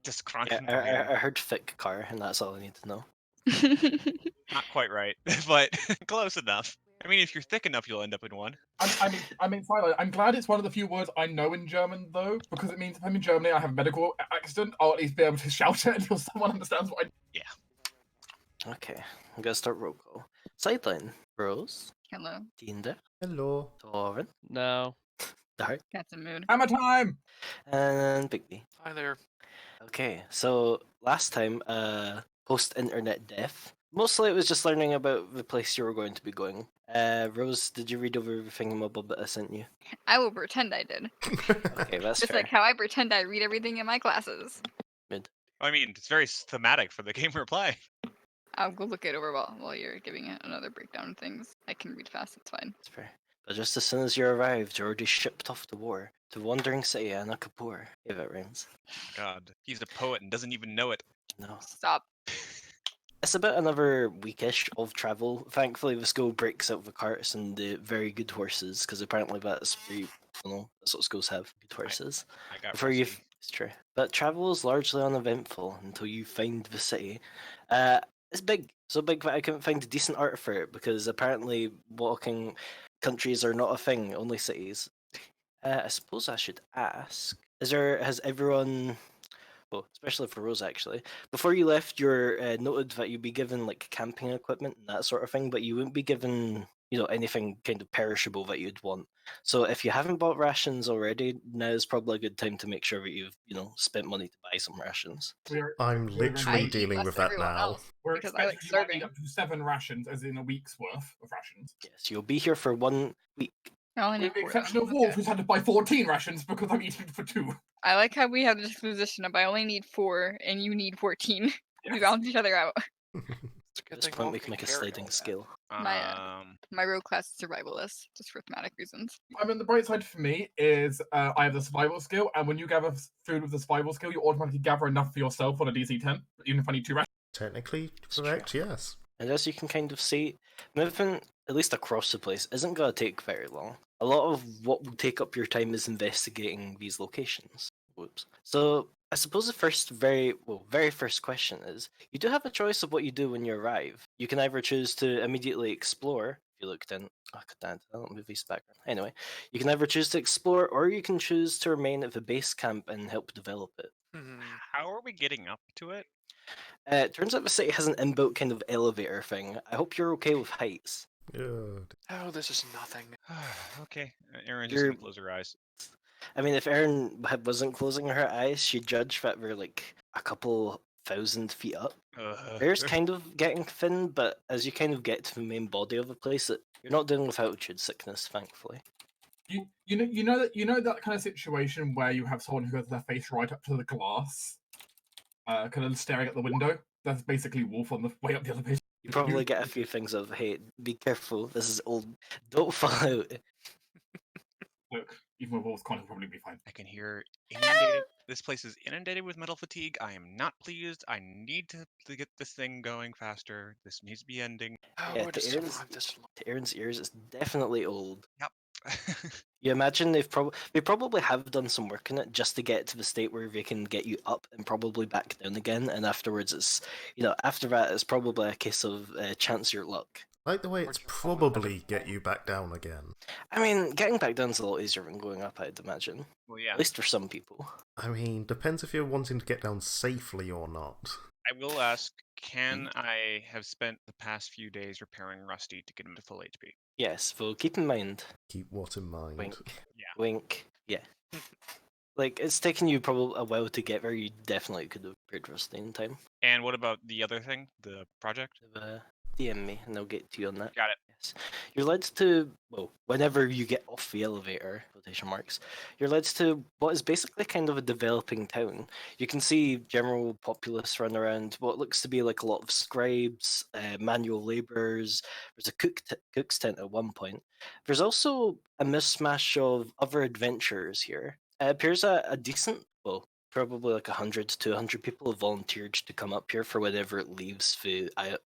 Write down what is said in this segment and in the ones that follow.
just Yeah, cranking by. I heard thick car, and that's all I need to know. Not quite right, but close enough. I mean, if you're thick enough, you'll end up in one. I mean, finally, I'm glad it's one of the few words I know in German, though, because it means if I'm in Germany, I have a medical accident, I'll at least be able to shout it until someone understands what I. Yeah. Okay, I'm gonna start roll call. Sideline. Rose. Hello. Tinder. Hello. Torvin. No. Dark. Cat's in mood. Hammer time! And Bigby. Hi there. Okay, so last time, post-internet death, mostly it was just learning about the place you were going to be going. Rose, did you read over everything in Mobile that I sent you? I will pretend I did. Okay, that's Just fair. like how I pretend I read everything in my classes. I mean, it's very thematic for the game we're playing. I'll go look it over while you're giving it another breakdown of things. I can read fast, it's fine. That's fair. But just as soon as you arrived, you're already shipped off to war, to Wandering City and Kapoor. Yeah, that rhymes. God, he's a poet and doesn't even know it. No. Stop. It's about another weekish of travel. Thankfully, the school breaks out the carts and the very good horses, because apparently that's that's what schools have, good horses. I got Before rusty. it's true. But travel is largely uneventful until you find the city. It's big, so big that I couldn't find a decent art for it, because apparently walking countries are not a thing, only cities. I suppose I should ask, has everyone, well, especially for Rose actually, before you left, you're noted that you'd be given like camping equipment and that sort of thing, but you wouldn't be given, anything kind of perishable that you'd want. So if you haven't bought rations already, now is probably a good time to make sure that you've, spent money to buy some rations. I'm I literally eat dealing less with than that everyone now. else. We're Because I like expecting you might need serving. up to 7 rations, as in a week's worth of rations. Yes, you'll be here for 1 week. I only With need the 4 exception of though. Wolf, Okay. who's had to buy 14 rations because I'm eating for 2. I like how we have the disposition of I only need 4 and you need 14. We balance each other out. At this point, we can make a sliding scale. My rogue class is survivalist, just for thematic reasons. I mean, the bright side for me is I have the survival skill, and when you gather food with the survival skill, you automatically gather enough for yourself on a DC 10, even if I need 2 rations. Technically It's correct, yes. And as you can kind of see, moving, at least across the place, isn't going to take very long. A lot of what will take up your time is investigating these locations. Whoops. So, I suppose the very first question is, you do have a choice of what you do when you arrive. You can either choose to immediately explore, if you looked in, oh god, I don't move these background. Anyway, you can either choose to explore, or you can choose to remain at the base camp and help develop it. How are we getting up to it? It turns out the city has an inbuilt kind of elevator thing. I hope you're okay with heights. Good. Oh, this is nothing. Okay, Erin just gonna close her eyes. I mean, if Erin wasn't closing her eyes, she'd judge that we're like a couple 1,000 feet up. Air's kind of getting thin, but as you kind of get to the main body of the place, you're not dealing with altitude sickness, thankfully. You know that kind of situation where you have someone who has their face right up to the glass, kind of staring at the window. That's basically Wolf on the way up the elevator. You probably get a few things of, hey, be careful, this is old, don't fall out. Look, even with Wolf's con, he'll probably be fine. I can hear inundated. This place is inundated with metal fatigue. I am not pleased. I need to get this thing going faster. This needs to be ending. Oh, Yeah, I just don't want this. To Aaron's ears, it's definitely old. Yep. You imagine they probably have done some work in it just to get to the state where they can get you up and probably back down again, and afterwards it's, after that it's probably a case of chance your luck. Like the way it's probably get you back down again. I mean, getting back down is a lot easier than going up, I'd imagine. Well, yeah. At least for some people. I mean, depends if you're wanting to get down safely or not. I will ask, can I have spent the past few days repairing Rusty to get him to full HP? Yes, though keep in mind. Keep what in mind? Wink. Yeah. Wink. Yeah. Like, it's taken you probably a while to get there, you definitely could have repaired Rusty in time. And what about the other thing, the project? DM me, and I'll get to you on that. Got it. Yes. You're led to, whenever you get off the elevator, quotation marks, you're led to what is basically kind of a developing town. You can see general populace run around, what looks to be like a lot of scribes, manual labourers. There's a cook's tent at one point. There's also a mismatch of other adventurers here. It appears a decent, probably like 100 to 200 people have volunteered to come up here for whenever it leaves the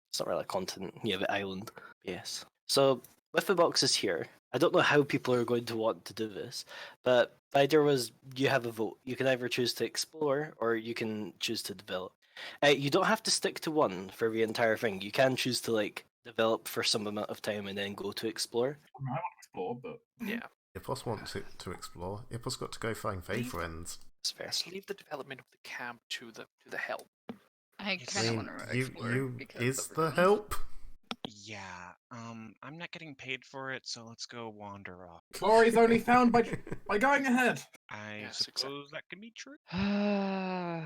it's not really a continent, the island. Yes. So, with the boxes here, I don't know how people are going to want to do this, but the idea was you have a vote. You can either choose to explore or you can choose to develop. You don't have to stick to one for the entire thing. You can choose to like develop for some amount of time and then go to explore. I mean, I want to explore, but Yeah. Ipos wants to explore. Ipos got to go find Fae Leave- friends. It's fair. Let's leave the development of the camp to the help. I It's- kind I of mean, want to you explore because is of the reasons. help. Yeah, I'm not getting paid for it, so let's go wander off. glory's only found by going ahead. I Yes, suppose that can be true.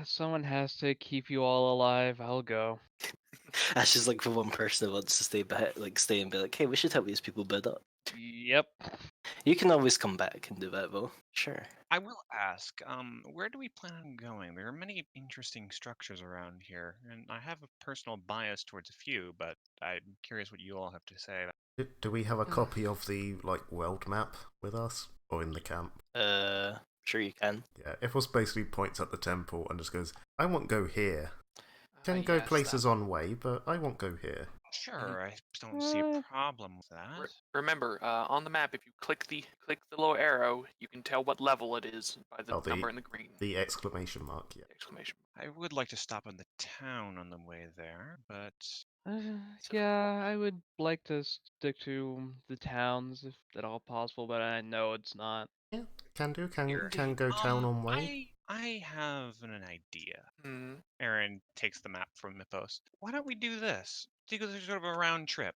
Someone has to keep you all alive. I'll go. That's just like for one person who wants to stay behind, like stay and be like, hey, we should help these people build up. Yep. You can always come back and do that though. Sure. I will ask, where do we plan on going? There are many interesting structures around here, and I have a personal bias towards a few, but I'm curious what you all have to say. Do we have a copy of the world map with us or in the camp? Sure you can. Yeah, Ipos basically points at the temple and just goes, "I won't go here. Can go Yes, places that. on way, but I won't go here." Sure, I don't see a problem with that. Remember, on the map, if you click the little arrow, you can tell what level it is by the Oh, number in the green. The exclamation mark, yeah. Exclamation. I would like to stop in the town on the way there, but Yeah, I would like to stick to the towns if at all possible, but I know it's not. Yeah, can do. Here. Can go town on way. I have an idea. Hmm. Aaron takes the map from Mythos. Why don't we do this? Take a sort of a round trip.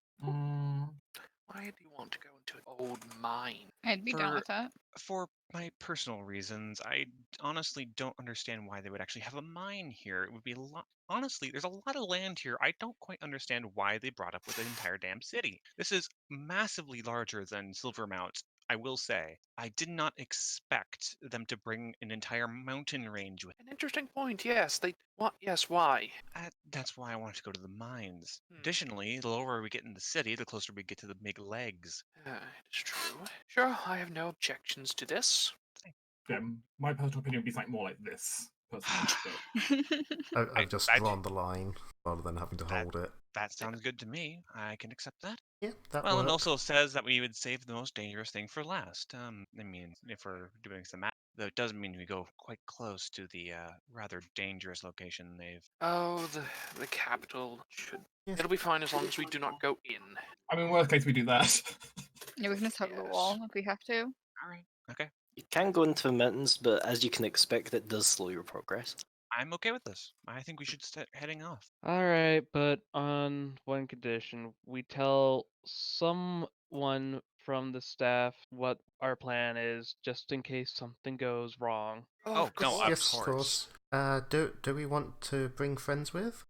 Why do you want to go into an old mine? I'd be down For- with that. For my personal reasons, I honestly don't understand why they would actually have a mine here. It would be a lot. Honestly, there's a lot of land here. I don't quite understand why they brought up with the entire damn city. This is massively larger than Silvermount. I will say, I did not expect them to bring an entire mountain range with. An interesting point. Yes, they. What? Yes. Why? That's why I wanted to go to the mines. Hmm. Additionally, the lower we get in the city, the closer we get to the big legs. It's true. Sure, I have no objections to this. Yeah, my personal opinion would be something more like this. Personally, but I've just I- drawn the line rather than having to That- hold it. That sounds good to me. I can accept that. Yeah, that Well, it works. also says that we would save the most dangerous thing for last. I mean, if we're doing some math, though it doesn't mean we go quite close to the rather dangerous location they've. Oh, the capital should. Yeah. It'll be fine as long as we do not go in. I mean, worst case we do that. Yeah, we can just hug the Yes. wall if we have to. All right. Okay. You can go into the mountains, but as you can expect, it does slow your progress. I'm okay with this. I think we should start heading off. Alright, but on one condition. We tell someone from the staff what our plan is, just in case something goes wrong. Oh, no, of Yes, course. Do we want to bring friends with?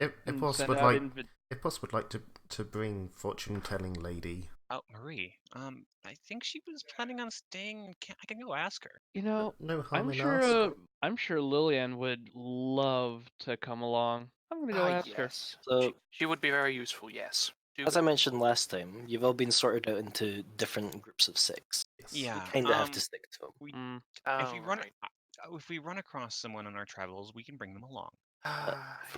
If And Ipos send would out like, invi- Ipos would like to bring fortune-telling lady. Oh, Marie. I think she was planning on staying. I can go ask her. You know, No harm I'm in sure ask. I'm sure Lillian would love to come along. I'm gonna go ask her. Yes. So, She would be very useful. Yes. as I mentioned last time, you've all been sorted out into different groups of 6. Yes. You Yeah. kind of have to stick to them. If we run, Right. if we run across someone on our travels, we can bring them along. For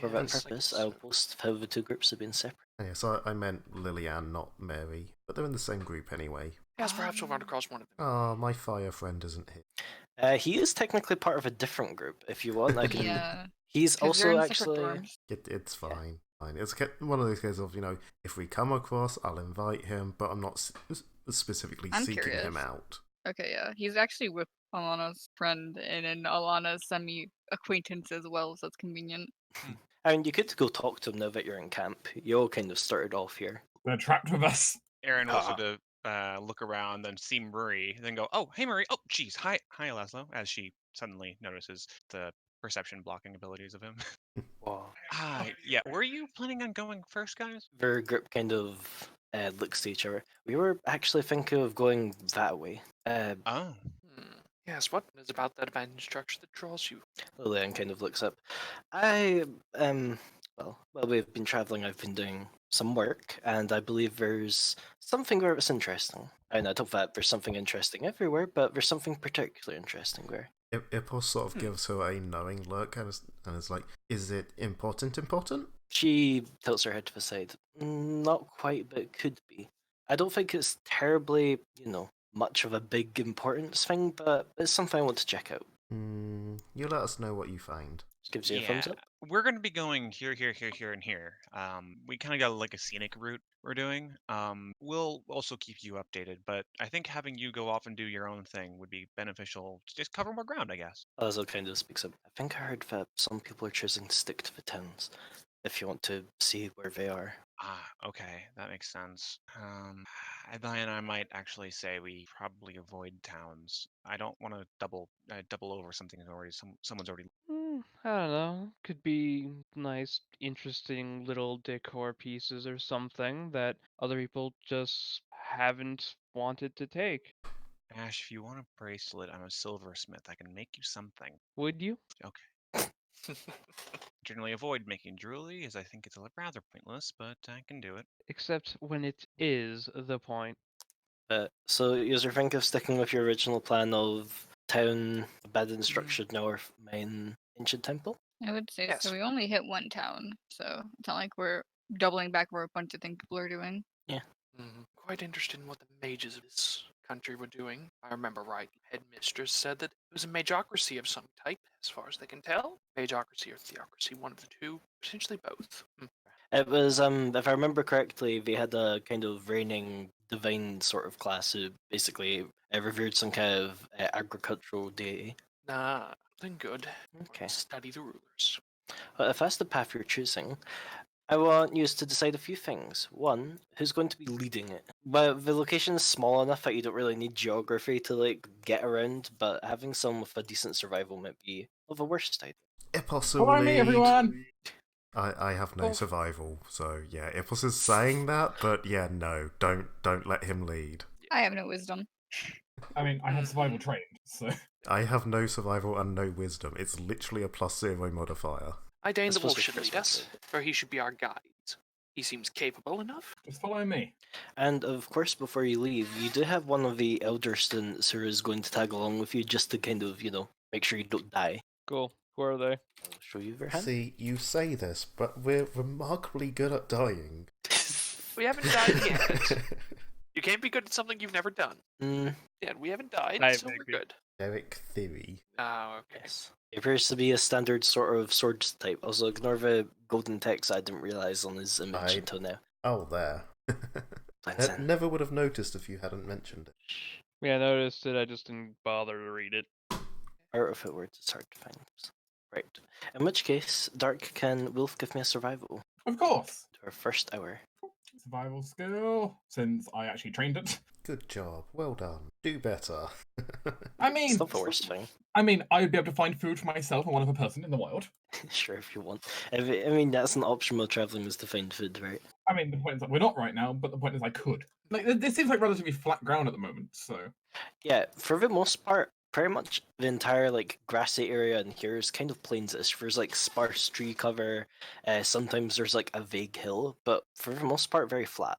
that Yes, I purpose, guess I'll so. post how the 2 groups have been separate. Yes, I meant Lillian, not Mary. But they're in the same group anyway. Yes, perhaps we'll run across one of them. Ah, my fire friend isn't here. He is technically part of a different group. If you want, I can. Yeah. He's 'cause they're also in separate actually. dorms. It's Yeah. fine. Fine. It's one of those cases of, if we come across, I'll invite him, but I'm not specifically I'm seeking curious. him out. Okay, yeah. He's actually with Alana's friend and in Alana's semi-acquaintance as well, so it's convenient. I mean, you could go talk to him now that you're in camp. You all kind of started off here. They're trapped with us. Aaron will sort of look around, then see Marie, then go, "Oh, hey, Marie. Oh, geez. Hi, Laszlo." As she suddenly notices the perception blocking abilities of him. Wow. Hi. Yeah. Were you planning on going first, guys? Their group kind of looks to each other. We were actually thinking of going that way. Oh. Yes, what is about that abandoned structure that draws you? Lillian kind of looks up. While we've been traveling, I've been doing some work, and I believe there's something where it's interesting. I know, I don't that there's something interesting everywhere, but there's something particularly interesting there. Ipos sort of gives her a knowing look and is like, is it important? She tilts her head to the side. Not quite, but it could be. I don't think it's terribly, much of a big importance thing, but it's something I want to check out. You let us know what you find. Just gives you a Yeah, thumbs up. we're going to be going here, here, here, here, and here. We kind of got like a scenic route we're doing. We'll also keep you updated, but I think having you go off and do your own thing would be beneficial to just cover more ground, I guess. Also kind of speaks up. I think I heard that some people are choosing to stick to the towns if you want to see where they are. Ah, okay, that makes sense. Then I might actually say we probably avoid towns. I don't want to double over something that's already someone's already. I don't know. Could be nice, interesting little decor pieces or something that other people just haven't wanted to take. Ash, if you want a bracelet, I'm a silversmith. I can make you something. Would you? Okay. Generally avoid making jewelry, as I think it's rather pointless, but I can do it. Except when it is the point. So, you think of sticking with your original plan of town, abandoned structure north, main ancient temple? I would say Yes. so. We only hit one town, so it's not like we're doubling back where a bunch of things people are doing. Quite interested in what the mages of this country were doing. If I remember right, headmistress said that it was a magocracy of some type, as far as they can tell. Magocracy or theocracy, one of the two, potentially both. It was, if I remember correctly, they had a kind of reigning divine sort of class who basically revered some kind of agricultural deity. Nah, nothing good. Okay. Study the rulers. Well, if that's the path you're choosing, I want you to decide a few things. One, who's going to be leading it? Well, the location is small enough that you don't really need geography to get around, but having someone with a decent survival might be of a worst idea. Ipos Follow will me, lead. everyone! I have no Oh. survival, so yeah, Ipos is saying that, but yeah, no, don't let him lead. I have no wisdom. I mean, I have survival trained, so. I have no survival and no wisdom. It's literally a +0 modifier. I Dane the suppose Wolf we should first lead went us, for he should be our guide. He seems capable enough. Just follow me. And of course, before you leave, you do have one of the elder students who is going to tag along with you just to kind of, make sure you don't die. Cool. Who are they? I'll show you their hand. See, you say this, but we're remarkably good at dying. We haven't died yet. You can't be good at something you've never done. Mm, Yeah, we haven't died, I so agree. we're good. Derek Theory. Oh, okay. yes. It appears to be a standard sort of swords type. Also, ignore the golden text I didn't realise on his image until now. Oh, there. Blends in. Never would have noticed if you hadn't mentioned it. Yeah, I noticed it. I just didn't bother to read it. Out of it words, it's hard to find. Right. In which case, Dark, can Wolf give me a survival Of course. to our first hour? Survival skill, since I actually trained it. Good job. Well done. Do better. I mean, It's not the worst thing. I would be able to find food for myself and one other person in the wild. Sure, if you want. I mean, that's an option while traveling is to find food, right? I mean, the point is that we're not right now, but the point is I could. This seems like relatively flat ground at the moment, so. Yeah, for the most part, pretty much the entire grassy area in here is kind of plains-ish. There's sparse tree cover. Sometimes there's a vague hill, but for the most part, very flat.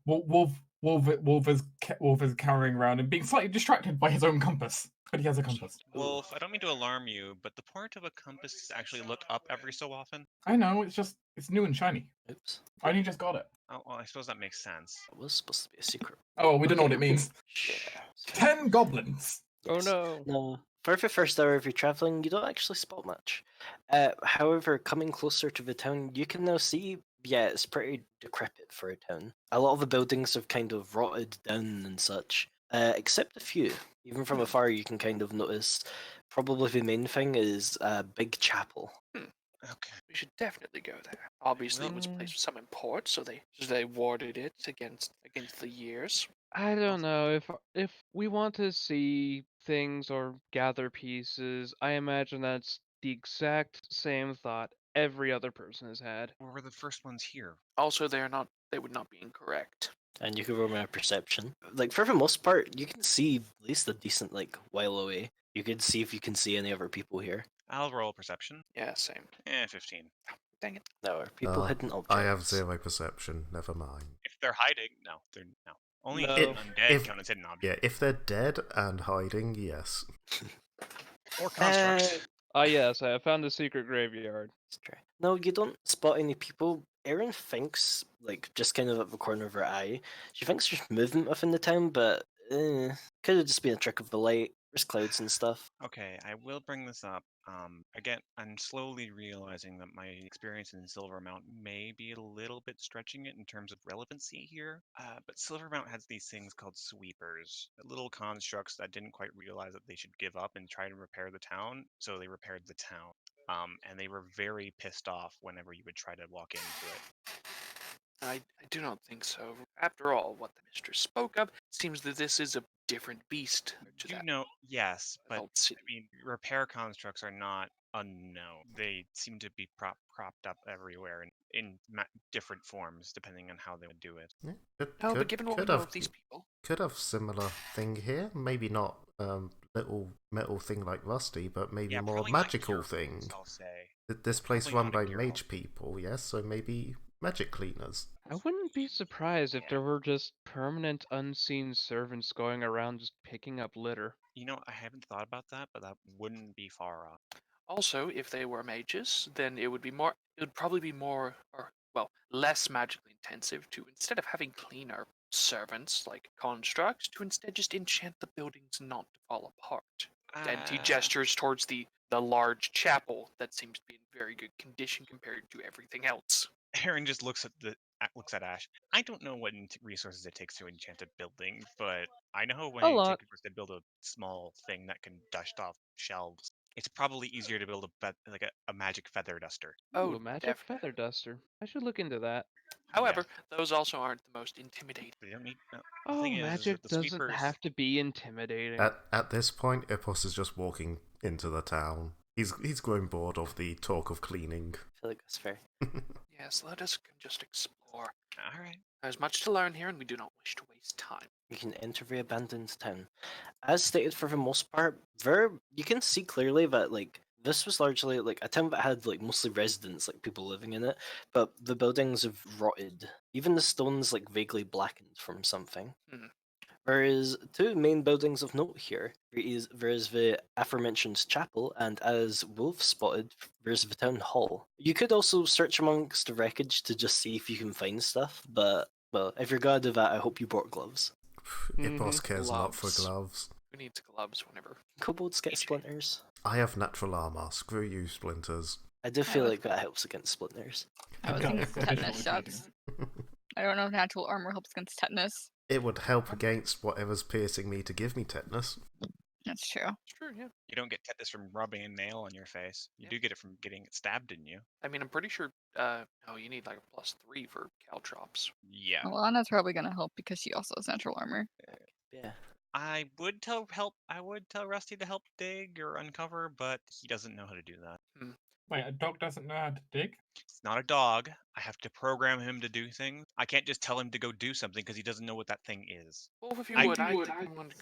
Wolf is cowering around and being slightly distracted by his own compass. But he has a compass. Wolf, I don't mean to alarm you, but the point of a compass is actually look up every so often. I know, it's new and shiny. Oops, I only just got it. Oh, well, I suppose that makes sense. that was supposed to be a secret. Oh, we don't know what it means. Shh. 10 goblins! Oh Yes. no. No. For the first hour of your traveling, you don't actually spot much. However, coming closer to the town, you can now see, yeah, it's pretty decrepit for a town. A lot of the buildings have kind of rotted down and such, except a few. Even from afar, you can kind of notice probably the main thing is a big chapel. Okay. We should definitely go there. Obviously, it was a place of some import, so they warded it against the years. I don't know if we want to see things or gather pieces. I imagine that's the exact same thought every other person has had. Well, we're the first ones here. Also, they would not be incorrect. And you can roll my perception. For the most part, you can see at least a decent while away. You can see if you can see any other people here. I'll roll perception. Yeah, same. 15. Dang it. No, are people hidden objects? I have 0 perception. Never mind. If they're hiding, no, they're no. Only No. undead If- count as hidden objects. Yeah, if they're dead and hiding, yes. Or constructs. Ah yes, I have found the secret graveyard. Let's try. No, you don't spot any people. Erin thinks, like, just kind of at the corner of her eye, she thinks there's movement within the town, but could have just been a trick of the light. There's clouds and stuff. Okay, I will bring this up. Again, I'm slowly realizing that my experience in Silvermount may be a little bit stretching it in terms of relevancy here. But Silvermount has these things called sweepers, little constructs that didn't quite realize that they should give up and try to repair the town, so they repaired the town. And they were very pissed off whenever you would try to walk into it. I do not think so. After all, what the mistress spoke of seems that this is a different beast to You that know, yes, but adult city. I mean, repair constructs are not unknown. They seem to be propped up everywhere in different forms, depending on how they would do it. Yeah, No, but given what we know of these people, could have similar thing here. Maybe not little metal thing like Rusty, but maybe Yeah, more probably not magical heroes, thing. I'll say. This place Probably run not a by hero. mage people, yes, so maybe magic cleaners. I wouldn't be surprised if Yeah. there were just permanent unseen servants going around just picking up litter. You know, I haven't thought about that, but that wouldn't be far off. also, if they were mages, then it would be more. It would probably be more, or well, less magically intensive to instead of having cleaner servants like constructs, to instead just enchant the buildings not to fall apart. And he Uh, gestures towards the large chapel that seems to be in very good condition compared to everything else. Aaron just looks at Ash. I don't know what resources it takes to enchant a building, but I know when A it lot. takes to build a small thing that can dust off shelves. It's probably easier to build like a magic feather duster. Ooh, Oh, a magic definitely. feather duster. I should look into that. However, those also aren't the most intimidating. They don't need. No, the Oh, thing is that magic the doesn't sweepers. have to be intimidating. At this point, Epos is just walking into the town. He's grown bored of the talk of cleaning. I feel like that's fair. Yes, let us just explore. All right. There's much to learn here, and we do not wish to waste time. You can enter the abandoned town. As stated, for the most part, you can see clearly that like this was largely like a town that had like mostly residents, like people living in it, but the buildings have rotted. Even the stones like vaguely blackened from something. Hmm. There is two main buildings of note here. There is the aforementioned chapel, and as Wolf spotted, there's the town hall. You could also search amongst the wreckage to just see if you can find stuff, but well, if you're gonna do that, I hope you brought gloves. Epos cares a lot for Gloves. gloves. Who needs gloves whenever? Kobolds get splinters. I have natural armor. Screw you, splinters. I do feel was- like that helps against splinters. I was Okay, thinking it's official, tetanus it's shots. I don't know if natural armor helps against tetanus. It would help against whatever's piercing me to give me tetanus. That's true. It's true, yeah. You don't get tetanus from rubbing a nail on your face. You do get it from getting it stabbed in you. I mean, I'm pretty sure. No, you need like a +3 for caltrops. Yeah. Alana's probably gonna help because she also has natural armor. Yeah. I would tell Rusty to help dig or uncover, but he doesn't know how to do that. Wait, a dog doesn't know how to dig? It's not a dog. I have to program him to do things. I can't just tell him to go do something because he doesn't know what that thing is. Well, if you I- would, I think I want to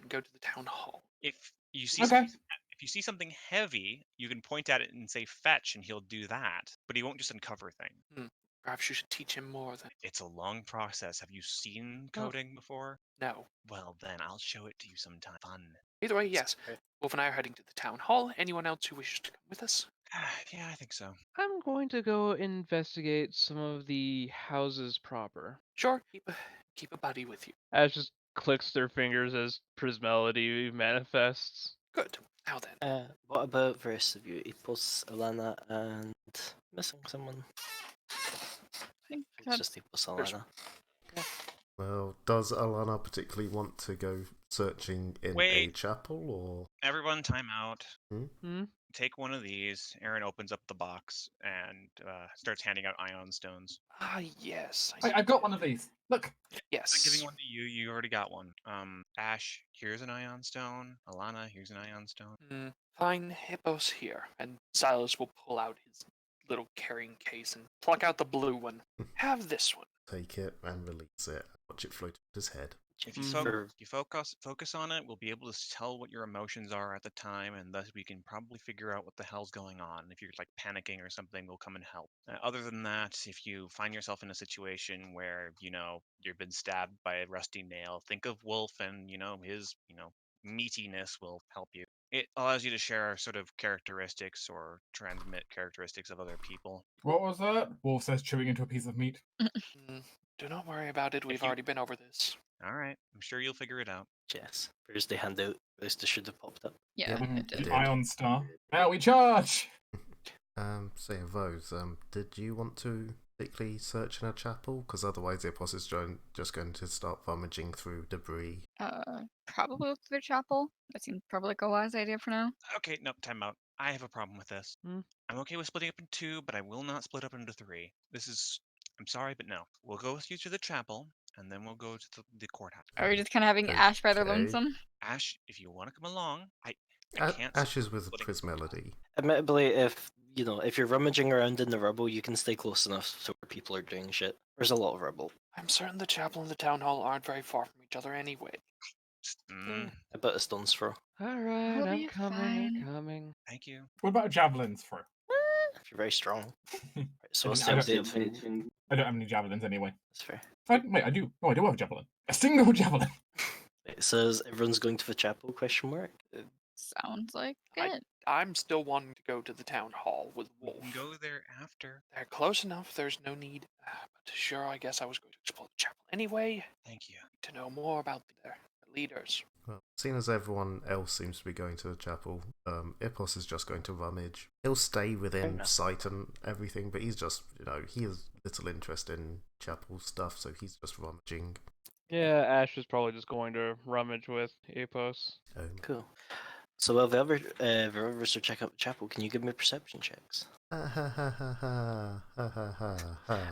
go to the town hall. If you see Okay. if you see something heavy, you can point at it and say fetch, and he'll do that. But he won't just uncover things. Perhaps you should teach him more than. It's a long process. Have you seen No. coding before? No. Well, then I'll show it to you sometime. Fun. Either way, yes. Wolf and I are heading to the town hall. Anyone else who wishes to come with us? Yeah, I think so. I'm going to go investigate some of the houses proper. Sure. Keep a buddy with you. Ash just clicks their fingers as Prismelody manifests. Good. Now then. What about the rest of you? Epos, Alana, and missing someone. I think It's that's just Epos, Alana. Well, does Alana particularly want to go searching in a Wait. chapel, or... Everyone, time out. Hmm? Take one of these. Aaron opens up the box and starts handing out ion stones. Ah, yes. I've got one of these. Look. I'm Yes. giving one to you. You already got one. Ash, here's an ion stone. Alana, here's an ion stone. Fine. Hippos here. And Silas will pull out his little carrying case and pluck out the blue one. Have this one. Take it and release it. Watch it float in his head. If you, For- you focus on it, we'll be able to tell what your emotions are at the time, and thus we can probably figure out what the hell's going on. If you're like panicking or something, we'll come and help. Other than that, if you find yourself in a situation where you've been stabbed by a rusty nail, think of Wolf and his meatiness will help you. It allows you to share sort of characteristics or transmit characteristics of other people. What was that? Wolf says, chewing into a piece of meat. Do not worry about it. We've you- already been over this. All right, I'm sure you'll figure it out. Yes. Where's the handout? This should have popped up. Yeah, Yep. it The did. Ion Star. Now we charge! So yeah, Vose, did you want to particularly search in a chapel? Because otherwise the boss is just going to start rummaging through debris. Probably look through the chapel. That seems probably like a wise idea for now. Okay, no, time out. I have a problem with this. I'm okay with splitting up in 2, but I will not split up into 3. I'm sorry, but no. We'll go with you to the chapel, and then we'll go to the courthouse. Are we just kind of having Ash by their Okay. lonesome? Ash, if you want to come along, I can't. Ashes with splitting- Prismelody. Admittedly, if you're rummaging around in the rubble, you can stay close enough to where people are doing shit. There's a lot of rubble. I'm certain the chapel and the town hall aren't very far from each other anyway. About a stone's throw. Alright, He'll I'm be coming, fine. I'm coming. Thank you. What about javelins for? If you're very strong. Right, so I what's don't- the update? I don't have any javelins anyway. That's fair. Wait, I do. Oh, I do have a javelin. A single javelin. It says everyone's going to the chapel? ? Sounds like I- it. I'm still wanting to go to the town hall with We Wolf. can go there after. They're close enough, there's no need. But sure, I guess I was going to explore the chapel anyway, Thank you. to know more about the leaders. Well, seeing as everyone else seems to be going to the chapel, Ipos is just going to rummage. He'll stay within enough. sight and everything, but he's just, he has little interest in chapel stuff, so he's just rummaging. Yeah, Ash is probably just going to rummage with Apos. Cool. So while the others are checking out the chapel, can you give me perception checks? I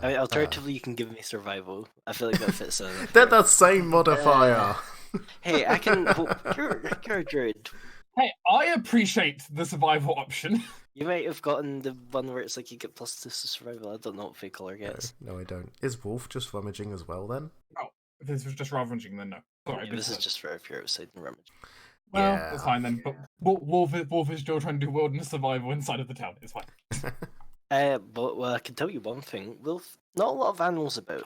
mean, alternatively, you can give me survival. I feel like that fits in. They're the same modifier! Hey, I can. You're a druid. Hey, I appreciate the survival option. You might have gotten the one where it's like you get +2 to survival. I don't know what fake color gets. No, I don't. Is Wolf just rummaging as well then? If this was just ravaging, then no. Sorry, Yeah, this is just for if you're outside and rummage. Well, Yeah. that's fine then. But Wolf is still trying to do wilderness survival inside of the town. It's fine. But well, I can tell you one thing. Wolf, not a lot of animals about.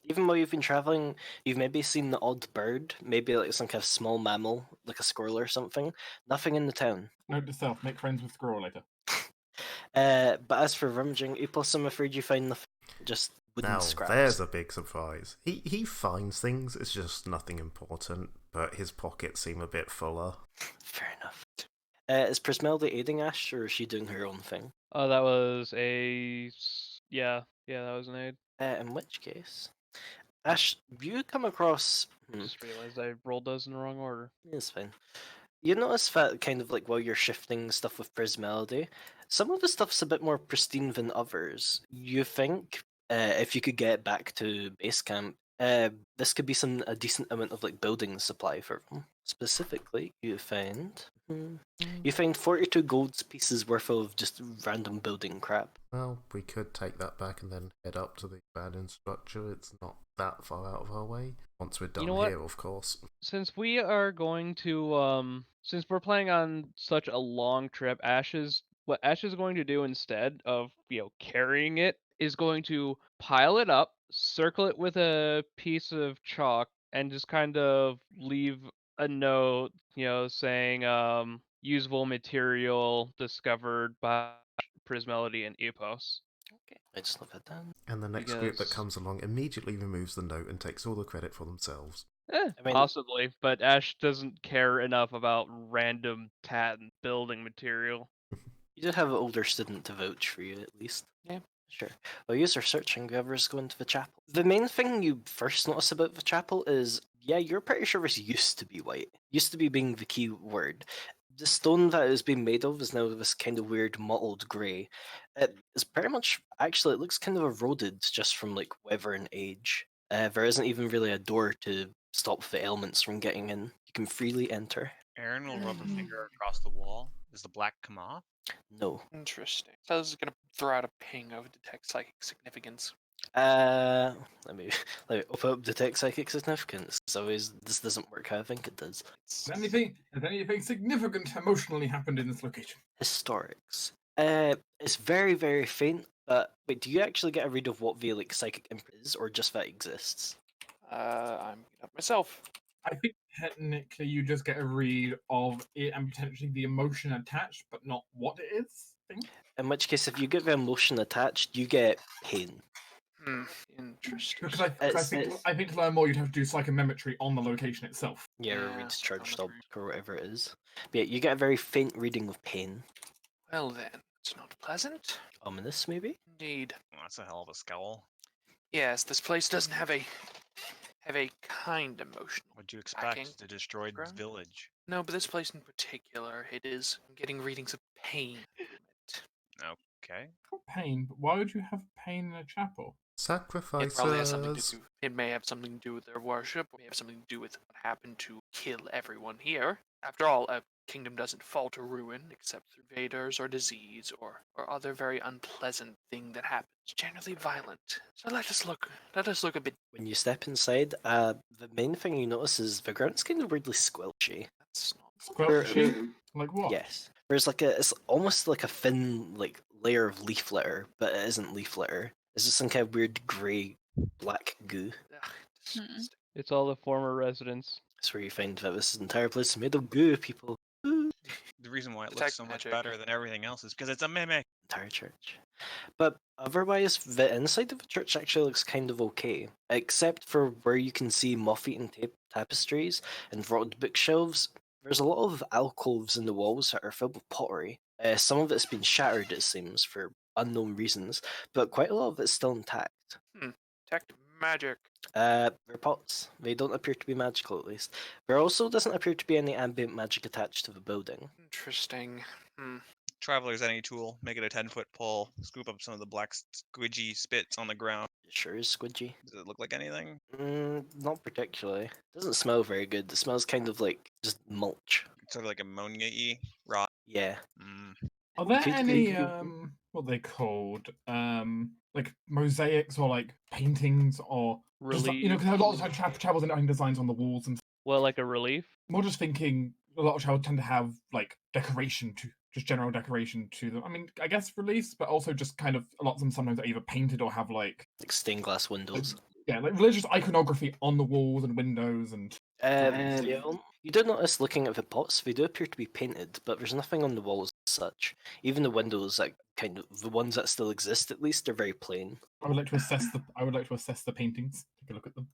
Even while you've been traveling, you've maybe seen the odd bird, maybe like some kind of small mammal, like a squirrel or something. Nothing in the town. Note to self: make friends with squirrel later. But as for rummaging, Ipos, I'm afraid you find nothing. Just wooden Now, scraps. there's a big surprise. He finds things, it's just nothing important, but his pockets seem a bit fuller. Fair enough. Is Prismelda aiding Ash, or is she doing her own thing? Oh, that was yeah, that was an aid. In which case, Ash, you come across. Just realized I rolled those in the wrong order. It's fine. You notice that kind of like while you're shifting stuff with Prismelody, some of the stuff's a bit more pristine than others. You think if you could get back to base camp, this could be a decent amount of like building supply for them. Specifically, you find 42 gold pieces worth of just random building crap. Well, we could take that back and then head up to the abandoned structure. It's not that far out of our way. Once we're done know what? here, of course. Since we are going to since we're planning on such a long trip, what Ash is going to do instead of, carrying it is going to pile it up, circle it with a piece of chalk, and just kind of leave a note, saying usable material discovered by Prismelody and Epos. Okay, I just love it down. And the next group that Because- comes along immediately removes the note and takes all the credit for themselves. I mean- Possibly, but Ash doesn't care enough about random tat and building material. You do have an older student to vouch for you, at least. Yeah. Sure. While you're searching, whoever's going to the chapel. The main thing you first notice about the chapel is, you're pretty sure this used to be white. Used to be being the key word. The stone that it's been made of is now this kind of weird mottled grey. It's pretty much, actually, it looks kind of eroded just from like weather and age. There isn't even really a door to stop the elements from getting in. You can freely enter. Aaron will rub her finger across the wall. Does the black come off? No. Interesting. So I was gonna throw out a ping of detect psychic significance. Let me open up detect psychic significance. So this doesn't work how I think it does. Has anything significant emotionally happened in this location? Historics. It's very, very faint. But wait, do you actually get a read of what the psychic imprint is, or just that it exists? I'm up myself. I think technically you just get a read of it and potentially the emotion attached, but not what it is. I think. In which case, if you get the emotion attached, you get pain. Interesting. Because I think to learn more, you'd have to do psychometry on the location itself. Yeah, or Yeah, read charged psychometry. up or whatever it is. But yeah, you get a very faint reading of pain. Well then, it's not pleasant. Ominous, maybe? Indeed. Well, that's a hell of a scowl. Yes, this place doesn't have a kind emotional What'd you backing. expect? The destroyed background? village. No, but this place in particular, it is. I'm getting readings of pain from it. Okay. Got pain, but why would you have pain in a chapel? It probably has something to Sacrifices. do. It may have something to do with their worship. Or may have something to do with what happened to kill everyone here. After all, a kingdom doesn't fall to ruin except through invaders or disease or other very unpleasant thing that happens. Generally violent. So let us look a bit. When you step inside, the main thing you notice is the ground's kind of weirdly squelchy. That's not. Squelchy? Like what? Yes. There's it's almost like a thin layer of leaf litter, but it isn't leaf litter. It's just some kind of weird grey black goo. Ugh, disgusting. It's all the former residents. That's where you find that this entire place is made of goo, people. Ooh. The reason why it Detect looks so much magic. better than everything else is because it's a mimic. Entire church. But otherwise, the inside of the church actually looks kind of okay, except for where you can see moth-eaten tapestries and rotted bookshelves. There's a lot of alcoves in the walls that are filled with pottery. Some of it's been shattered, it seems, for unknown reasons, but quite a lot of it's still intact. Detect magic. They're pots. They don't appear to be magical, at least. There also doesn't appear to be any ambient magic attached to the building. Interesting. Traveler's any tool. Make it a 10-foot pole. Scoop up some of the black squidgy spits on the ground. It sure is squidgy. Does it look like anything? Not particularly. Doesn't smell very good. It smells kind of like just mulch. Sort of like ammonia-y rot. Yeah. Are there Could- any what are they called? Like mosaics or like paintings or just, you know, Relief. because a lot of times chapels end up having designs on the walls and Well, like a relief. more just thinking a lot of chapels tend to have like decoration to just general decoration to them. I mean, I guess reliefs, but also just kind of a lot of them sometimes are either painted or have like Stained glass windows. like religious iconography on the walls and windows and Yeah, you do notice looking at the pots, they do appear to be painted, but there's nothing on the walls as such. Even the windows, like kind of the ones that still exist at least, are very plain. I would like to assess the paintings. Take a look at them.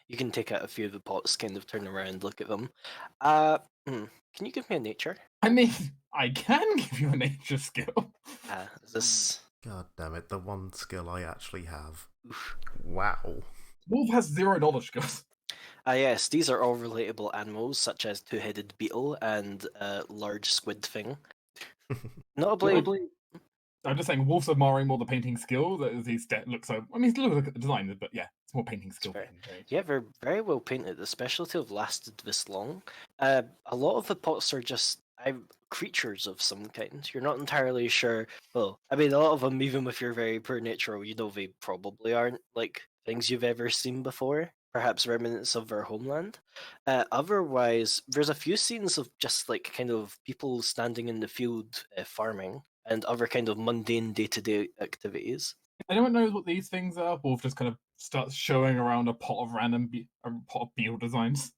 You can take out a few of the pots, kind of turn around, look at them. Can you give me a nature? I mean, I can give you a nature skill. Is this? God damn it, the one skill I actually have. Oof. Wow. Wolf has 0 knowledge skills. Yes, these are all relatable animals, such as two-headed beetle and large squid thing. Notably, I'm just saying, Wolf's admiring more the painting skill. That these looks so. I mean, still look at the design, but yeah, it's more painting skill. fair. Yeah, they're very well painted, especially to have lasted this long. A lot of the pots are just creatures of some kind. You're not entirely sure. Well, I mean, a lot of them, even with your very poor nature, you know they probably aren't like things you've ever seen before. Perhaps remnants of their homeland. Otherwise, there's a few scenes of just like kind of people standing in the field farming and other kind of mundane day-to-day activities. Anyone knows what these things are? Wolf just kind of starts showing around a pot of random pot of beetle designs.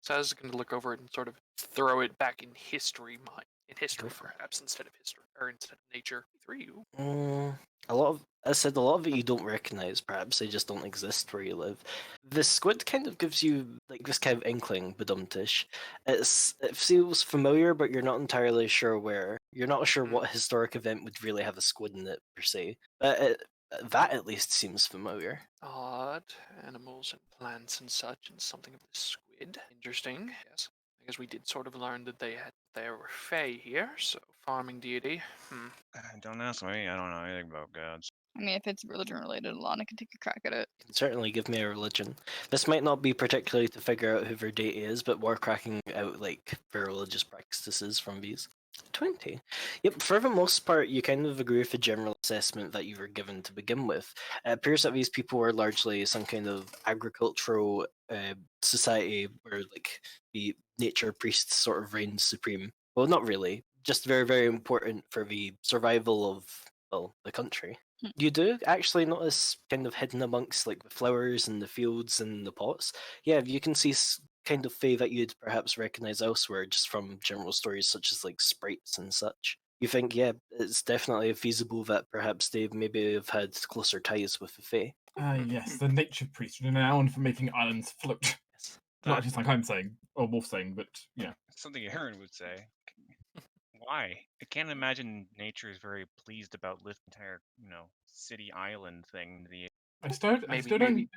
So I was going to look over it and sort of throw it back in history, Go for it. perhaps instead of history or instead of nature. 3. A lot of it you don't recognize. Perhaps they just don't exist where you live. The squid kind of gives you like this kind of inkling, badumtish. It feels familiar, but you're not entirely sure where. You're not sure what historic event would really have a squid in it per se. But that at least seems familiar. Odd animals and plants and such, and something of the squid. Interesting. Yes. I guess we did sort of learn that there were fae here, so farming deity. Don't ask me. I don't know anything about gods. I mean, if it's religion related, Alana can take a crack at it. You can certainly give me a religion. This might not be particularly to figure out who their deity is, but more cracking out like their religious practices from these. 20. Yep, for the most part, you kind of agree with the general assessment that you were given to begin with. It appears that these people were largely some kind of agricultural society where like the nature priest sort of reigned supreme. Well, not really, just very, very important for the survival of, well, the country. You do actually notice kind of hidden amongst like the flowers and the fields and the pots. Yeah, you can see kind of fae that you'd perhaps recognize elsewhere just from general stories such as like sprites and such. You think, yeah, it's definitely feasible that perhaps they maybe have had closer ties with the fae. Yes, the nature priest, renowned for making islands float. Yes. Not That, just like I'm saying, or Wolf saying, but yeah. something Aaron would say. Why? I can't imagine nature is very pleased about lifting entire, city island thing. I still Maybe don't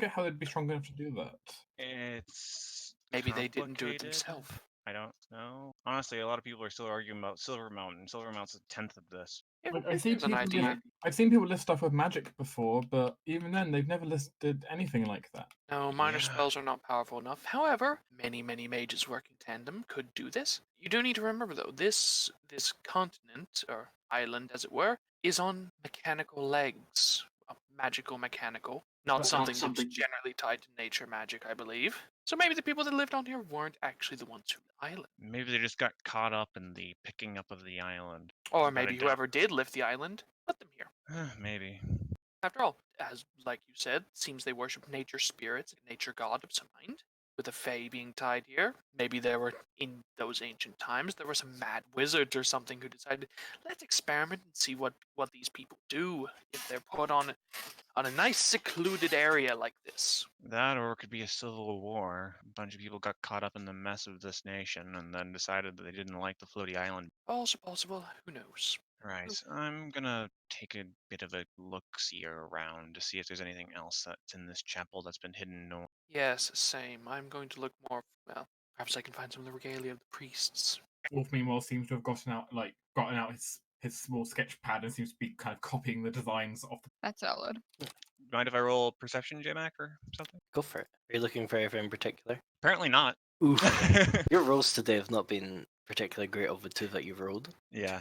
get how they'd be strong enough to do that. It's maybe they didn't do it complicated. themselves. I don't know. Honestly, a lot of people are still arguing about Silver Mountain. Silver Mountain's a tenth of this. Yeah, Like, there's an idea. I've seen people list stuff with magic before, but even then, they've never listed anything like that. No, minor Yeah. spells are not powerful enough. However, many mages working tandem could do this. You do need to remember though, this continent, or island as it were, is on mechanical legs. Magical mechanical. Not something that's generally tied to nature magic, I believe. So maybe the people that lived on here weren't actually the ones who the island. Maybe they just got caught up in the picking up of the island. Or Got maybe adopted. whoever did lift the island, let them here. Maybe. After all, as like you said, seems they worship nature spirits, a nature god of some kind. With the Fae being tied here, maybe there were, in those ancient times, there were some mad wizards or something who decided, let's experiment and see what these people do if they're put on a nice secluded area like this. That, or it could be a civil war. A bunch of people got caught up in the mess of this nation and then decided that they didn't like the floaty island. Also possible, who knows? Right. I'm gonna take a bit of a look-see around to see if there's anything else that's in this chapel that's been hidden. Yes, same. I'm going to look more, well, perhaps I can find some of the regalia of the priests. Wolf, meanwhile, seems to have gotten out his small sketch pad and seems to be kind of copying the designs of the. That's valid. Mind if I roll perception, J-Mac, or something? Go for it. Are you looking for anything in particular? Apparently not. Oof. Your rolls today have not been particularly great of the two that you've rolled. Yeah.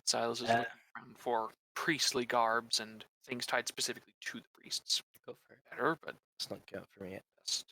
Silas is looking around for priestly garbs and things tied specifically to the priests. Go for it. Better, but It's not good for me yet. best.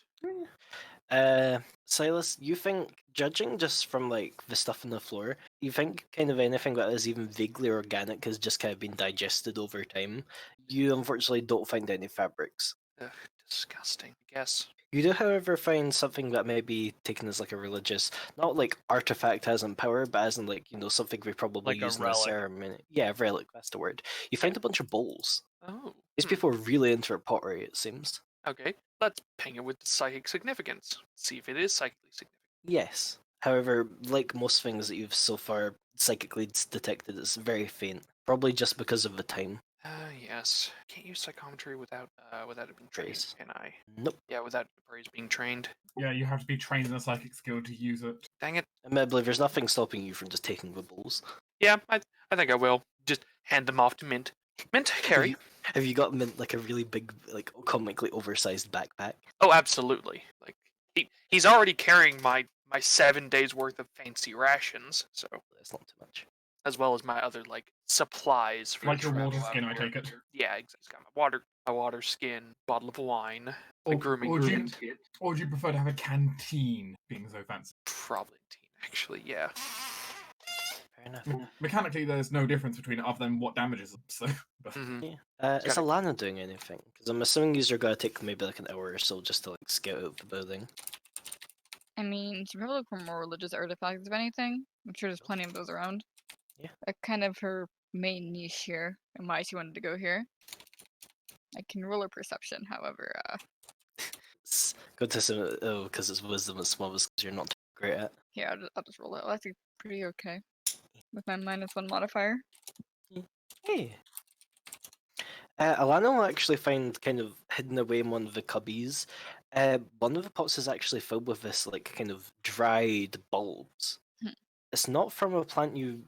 Silas, you think, judging just from like the stuff on the floor, you think kind of anything that is even vaguely organic has just kind of been digested over time? You unfortunately don't find any fabrics. Ugh, disgusting, I guess. You do, however, find something that may be taken as like a religious, not like artifact has in power, but as in like, something we probably Like a use in a relic. ceremony. Yeah, relic, that's the word. You find a bunch of bowls. Oh. These people are really into pottery, it seems. Okay, let's ping it with the psychic significance. See if it is psychically significant. Yes. However, like most things that you've so far psychically detected, it's very faint. Probably just because of the time. Yes. Can't use psychometry without it being trained, Praise. can I? Nope. Yeah, without praise being trained. Yeah, you have to be trained in a psychic skill to use it. Dang it. Admittedly, there's nothing stopping you from just taking the bowls. Yeah, I think I will. Just hand them off to Mint. Mint, carry. Have you got Mint like a really big, like comically oversized backpack? Oh, absolutely. Like he's already carrying my 7 days worth of fancy rations, so That's not too much. as well as my other like supplies for Like the your travel water out skin, I here. take it. Yeah, exactly. It's got my water skin, bottle of wine, a Or, grooming or, do you, kit. or do you prefer to have a canteen, being so fancy? Probably a teen, actually. Yeah. Fair enough. Mechanically, there's no difference between it other than what damages them. So, but Hmm. Yeah. Is Gotta- Alana doing anything? Because I'm assuming you're going to take maybe like an hour or so just to like scout out the building. I mean, she probably look for more religious artifacts, if anything. I'm sure there's plenty of those around. Yeah. That's kind of her main niche here, and why she wanted to go here. I can roll her perception, however. Go to some. Oh, because it's wisdom and smallest because you're not too great at. Yeah, I'll just roll it. Well, that's pretty okay. With my -1 modifier. Hey. Alana will actually find kind of hidden away in one of the cubbies. One of the pots is actually filled with this like kind of dried bulbs. Hmm. It's not from a plant you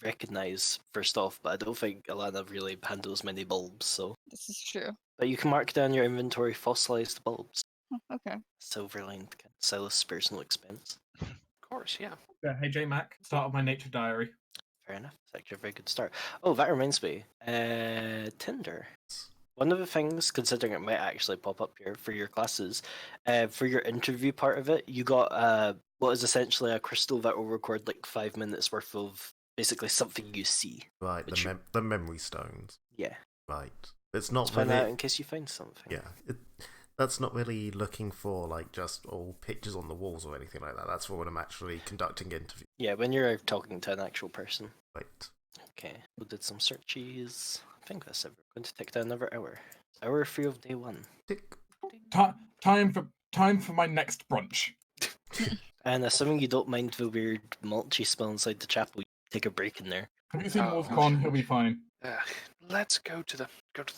recognize first off, but I don't think Alana really handles many bulbs. So, This is true. but you can mark down your inventory fossilized bulbs. Oh, okay. Silver-lined kind of Silas' personal expense. Of course, yeah. hey J Mac, start of my nature diary. Fair enough. It's actually a very good start. Oh, that reminds me. Tinder. One of the things, considering it might actually pop up here for your classes, for your interview part of it, you got what is essentially a crystal that will record like 5 minutes worth of basically something you see. Right, Which the memory stones. Yeah. Right. It's Let's not find out really. in case you find something. Yeah. That's not really looking for like just all pictures on the walls or anything like that. That's for when I'm actually conducting interviews. Yeah, when you're talking to an actual person. Right. Okay, we did some searches. I think that's it. We're going to take down another hour. Hour 3 of day 1. Tick. Time for my next brunch. And assuming you don't mind the weird mulchy smell inside the chapel, you take a break in there. Have you seen Oh. Wolfcon? He'll be fine. Let's go to the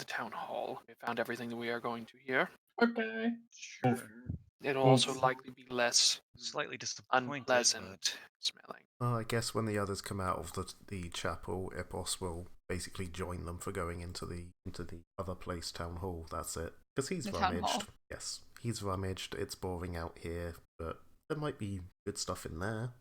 town hall. We found everything that we are going to here. Okay. Sure. It'll Well, also likely be less Slightly disappointed, but unpleasant smelling. Well, I guess when the others come out of the chapel, Epos will basically join them for going into the other place, town hall. That's it. Because he's The town rummaged. hall. Yes, he's rummaged. It's boring out here, but there might be good stuff in there.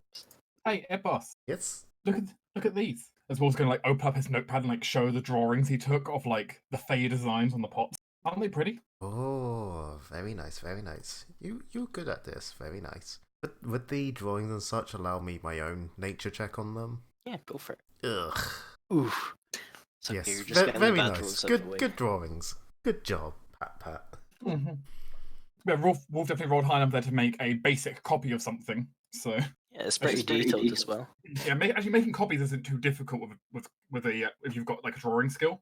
Hey, Epos, Yes. look at these. As Wolf's gonna like open up his notepad and like show the drawings he took of like the Fey designs on the pots. Aren't they pretty? Oh, very nice, very nice. You're good at this. Very nice. But would the drawings and such allow me my own nature check on them? Yeah, go for it. Ugh. Oof. It's okay, Yes, you're just getting the very bad nice. rolls out of the way. Good drawings. Good job, Pat. Mm-hmm. Yeah, Wolf definitely rolled high enough there to make a basic copy of something. So Yeah, it's pretty detailed as well. yeah, actually making copies isn't too difficult with a if you've got like a drawing skill.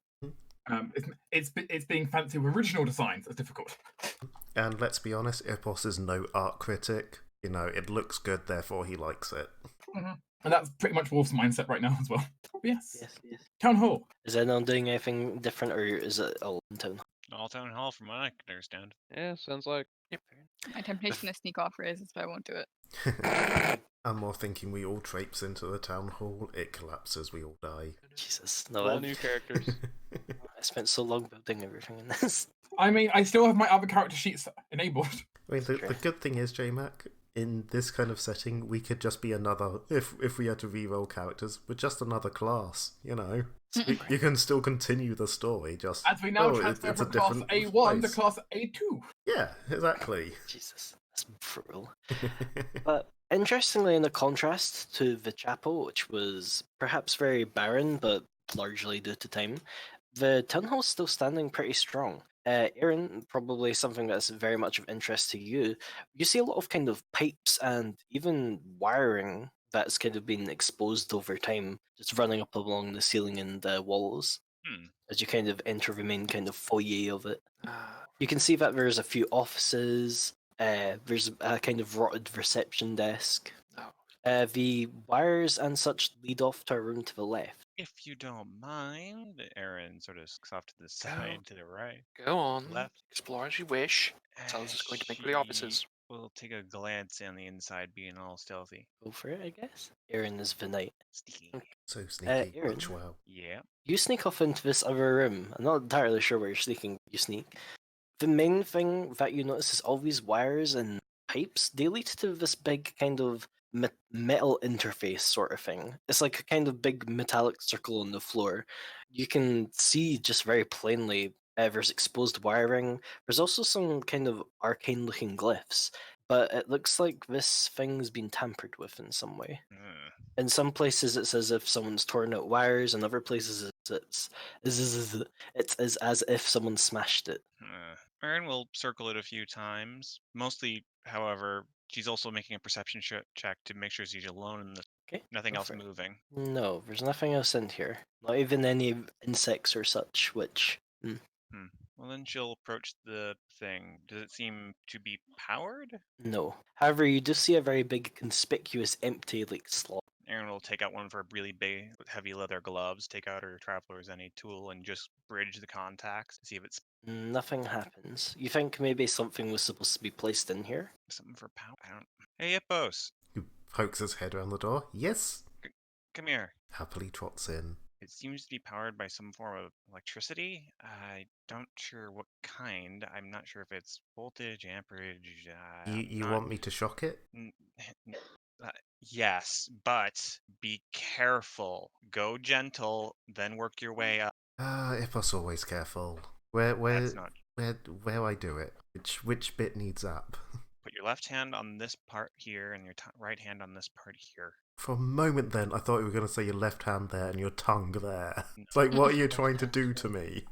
It's being fancy with original designs that's difficult. And let's be honest, Epos is no art critic. You know, it looks good, therefore he likes it. Mm-hmm. And that's pretty much Wolf's mindset right now as well. But yes. Yes. Town hall. Is anyone doing anything different, or is it all in town? all town hall from what I can understand. Yeah, sounds like. Yep. My temptation to sneak off raises, but I won't do it. I'm more thinking we all traipse into the town hall, it collapses, we all die. Jesus, no. All new characters. I spent so long building everything in this. I mean, I still have my other character sheets enabled. I mean, the good thing is, JMac, in this kind of setting, we could just be another. If we had to re-roll characters, we're just another class. You know, you can still continue the story. Just As we now transfer from class A1 to class A2. Yeah, exactly. Jesus, that's brutal. But interestingly, in the contrast to the chapel, which was perhaps very barren, but largely due to time, the town hall's still standing pretty strong. Aaron, probably something that's very much of interest to you. You see a lot of kind of pipes and even wiring that's kind of been exposed over time, just running up along the ceiling and the walls as you kind of enter the main kind of foyer of it. You can see that there's a few offices. There's a kind of rotted reception desk. The wires and such lead off to a room to the left. If you don't mind, Aaron sort of looks off to the side, to the right. Go on. Left. Explore as you wish. That's all this is going to make for the offices. We'll take a glance on the inside, being all stealthy. Go for it, I guess. Aaron is the knight. Sneaky. So sneaky, Aaron. much well. Yeah. You sneak off into this other room. I'm not entirely sure where you're sneaking. You sneak. The main thing that you notice is all these wires and pipes. They lead to this big kind of metal interface sort of thing. It's like a kind of big metallic circle on the floor. You can see just very plainly there's exposed wiring. There's also some kind of arcane looking glyphs, but it looks like this thing's been tampered with in some way. In some places it's as if someone's torn out wires, in other places it's as if someone smashed it. Aaron will circle it a few times. Mostly, however, she's also making a perception check to make sure she's alone in this. Okay. Nothing go else for it. moving. No, there's nothing else in here. Not even any insects or such, which... Well, then she'll approach the thing. Does it seem to be powered? No. However, you do see a very big, conspicuous, empty, slot. Aaron will take out one of her really big, heavy leather gloves, take out her traveler's any tool, and just bridge the contacts to see if it's Nothing happens. You think maybe something was supposed to be placed in here? something for power. I don't. Hey, Ipos, He pokes his head around the door. Yes. come here. Happily trots in. It seems to be powered by some form of electricity. I don't sure what kind. I'm not sure if it's voltage, amperage. You want me to shock it? Yes, but be careful. Go gentle, then work your way up. Ipos always careful. That's not. Where I do it? Which bit needs up? Put your left hand on this part here and your right hand on this part here. For a moment then, I thought you were going to say your left hand there and your tongue there. It's like, what are you trying to do to me?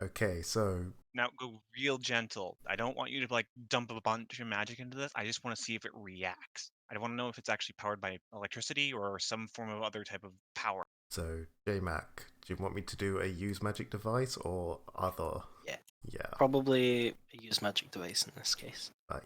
Okay, so... Now go real gentle. I don't want you to like dump a bunch of magic into this. I just want to see if it reacts. I want to know if it's actually powered by electricity or some form of other type of power. So, JMac, do you want me to do a use magic device or other? Yeah. Yeah. Probably a use magic device in this case. Right.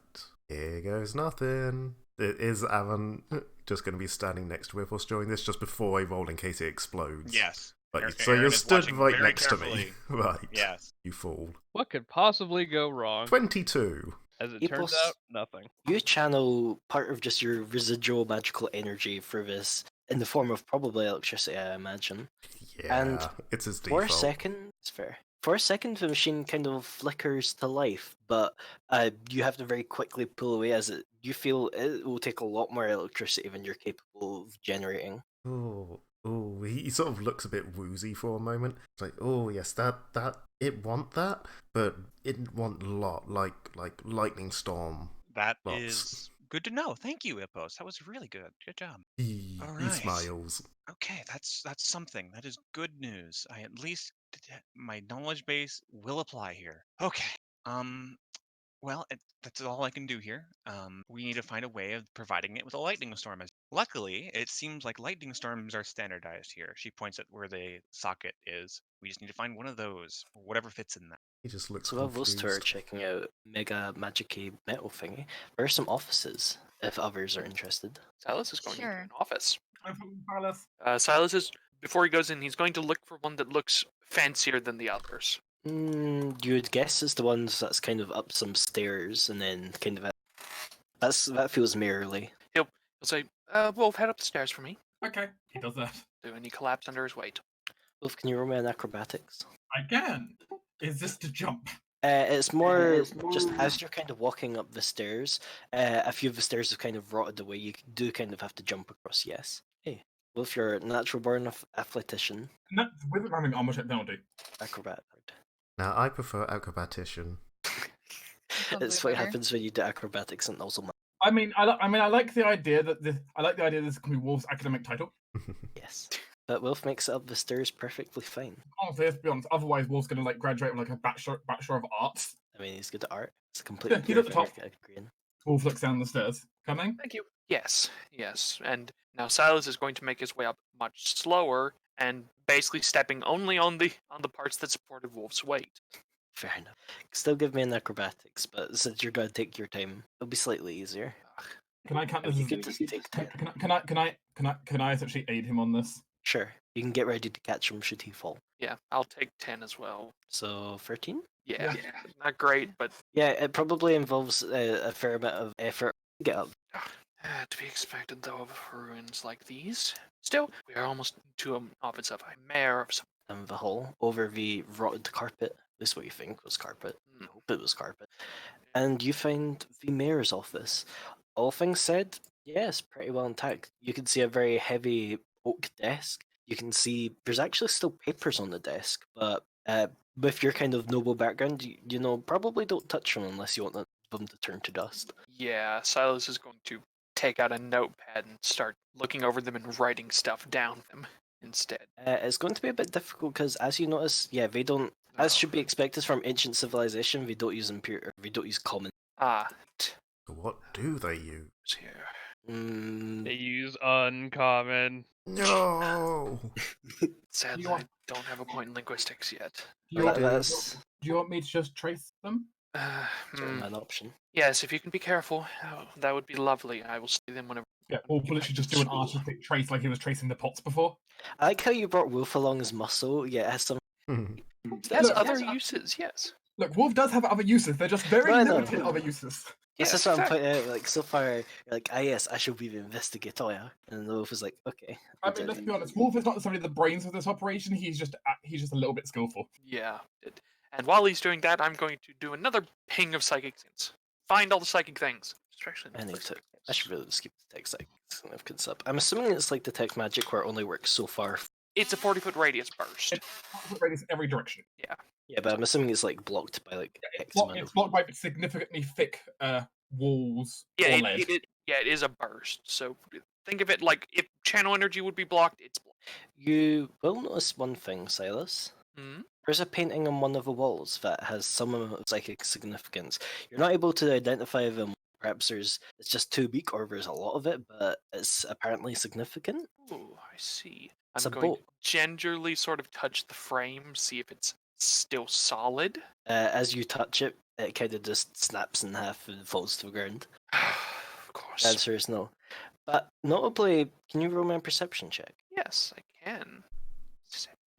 Here goes nothing. Is Alan just going to be standing next to Whiffles during this just before I roll in case it explodes? Yes. So Aaron you're is stood watching right very next to me. carefully. Right. Yes. You fool. What could possibly go wrong? 22. As it People turns out, nothing. You channel part of just your residual magical energy for this in the form of probably electricity, I imagine. Yeah, And it's his For default. a second, it's fair. For a second, the machine kind of flickers to life, but you have to very quickly pull away as you feel it will take a lot more electricity than you're capable of generating. Oh, he sort of looks a bit woozy for a moment. It's like, oh yes, that it want that, but it want a lot, like lightning storm. That Lots. is good to know. Thank you, Ippos. That was really good. Good job. He Alright. smiles. Okay, that's something. That is good news. I at least my knowledge base will apply here. Okay. Well, that's all I can do here. We need to find a way of providing it with a lightning storm. Luckily, it seems like lightning storms are standardized here. She points at where the socket is. We just need to find one of those, or whatever fits in that. He just looks So while those confused. two are checking out Mega Magic-y metal thingy, there are some offices if others are interested. Silas is going into Sure. an office. Silas. Silas is, before he goes in, he's going to look for one that looks fancier than the others. You would guess it's the ones that's kind of up some stairs and then kind of that feels mirrorly. He'll say, Wolf, head up the stairs for me. Okay, he does that. And he collapsed under his weight. Wolf, can you roll me an acrobatics? I can. Is this to jump? It's more just as you're kind of walking up the stairs, a few of the stairs have kind of rotted away. You do kind of have to jump across, yes. Hey, Wolf, you're a natural born athletician. No, with having armor check penalty. Acrobat. Now I prefer acrobatician. Sounds It's way what better. happens when you do acrobatics and also I mean, I like the idea that this can be Wolf's academic title. yes. But Wolf makes it up the stairs perfectly fine. Honestly, let's be honest. Otherwise, Wolf's gonna like graduate with like a bachelor of arts. I mean, he's good at art. It's a completely he's at the top. green. Wolf looks down the stairs. Coming. Thank you. Yes. And now Silas is going to make his way up much slower and basically stepping only on the parts that supported Wolf's weight. Fair enough. Still give me an acrobatics, but since you're gonna take your time, it'll be slightly easier. Can I count I this mean, as you could just take 10. Can I essentially aid him on this? Sure. You can get ready to catch him should he fall. Yeah, I'll take 10 as well. So 13? Yeah. Not great, but Yeah, it probably involves a fair bit of effort to get up. to be expected though of ruins like these. Still, we are almost to an office of a mayor of some. In the hall, over the rotted carpet. At least what you think was carpet. I hope it was carpet. And you find the mayor's office. All things said, yes, pretty well intact. You can see a very heavy oak desk. You can see there's actually still papers on the desk, but with your kind of noble background, you know, probably don't touch them unless you want them to turn to dust. Yeah, Silas is going to take out a notepad and start looking over them and writing stuff down them instead. It's going to be a bit difficult because, as you notice, yeah, they don't, as should be expected from ancient civilization, they don't use they don't use common. What do they use? Here. They use uncommon. No! Sadly, You want- I don't have a point in linguistics yet. Do you, want, That's do you want me to just trace them? an option. Yes, if you can be careful, that would be lovely. I will see them whenever. Yeah, Wolf will literally just do an artistic trace like he was tracing the pots before. I like how you brought Wolf along as muscle, yeah, it has some. It has Look, other uses, yes. Look, Wolf does have other uses. They're just very No, I know. limited other uses. This Yes, is what I'm fact. pointing out, like, so far, you're like, yes, I should be the investigator. And the Wolf is like, okay. I mean, let's be honest. Wolf is not necessarily the brains of this operation. He's just a little bit skillful. Yeah. And while he's doing that, I'm going to do another ping of psychic things. Find all the psychic things. Especially I need to. I should really just keep the text like significance up. I'm assuming it's like detect magic where it only works so far. It's a 40-foot radius burst. It's radius in every direction. Yeah, but I'm assuming it's like blocked by like X It's amount of. blocked by significantly thick walls, Yeah, or lead. it is a burst. So think of it like if channel energy would be blocked, it's blocked. You will notice one thing, Silas. Hmm? There's a painting on one of the walls that has some amount of psychic significance. You're not able to identify them. Perhaps it's just too weak, or there's a lot of it, but it's apparently significant. Ooh, I see. It's I'm a going bolt. to gingerly sort of touch the frame, see if it's still solid. As you touch it, it kind of just snaps in half and falls to the ground. Of course. The answer is no. But notably, can you roll me a perception check? Yes, I can.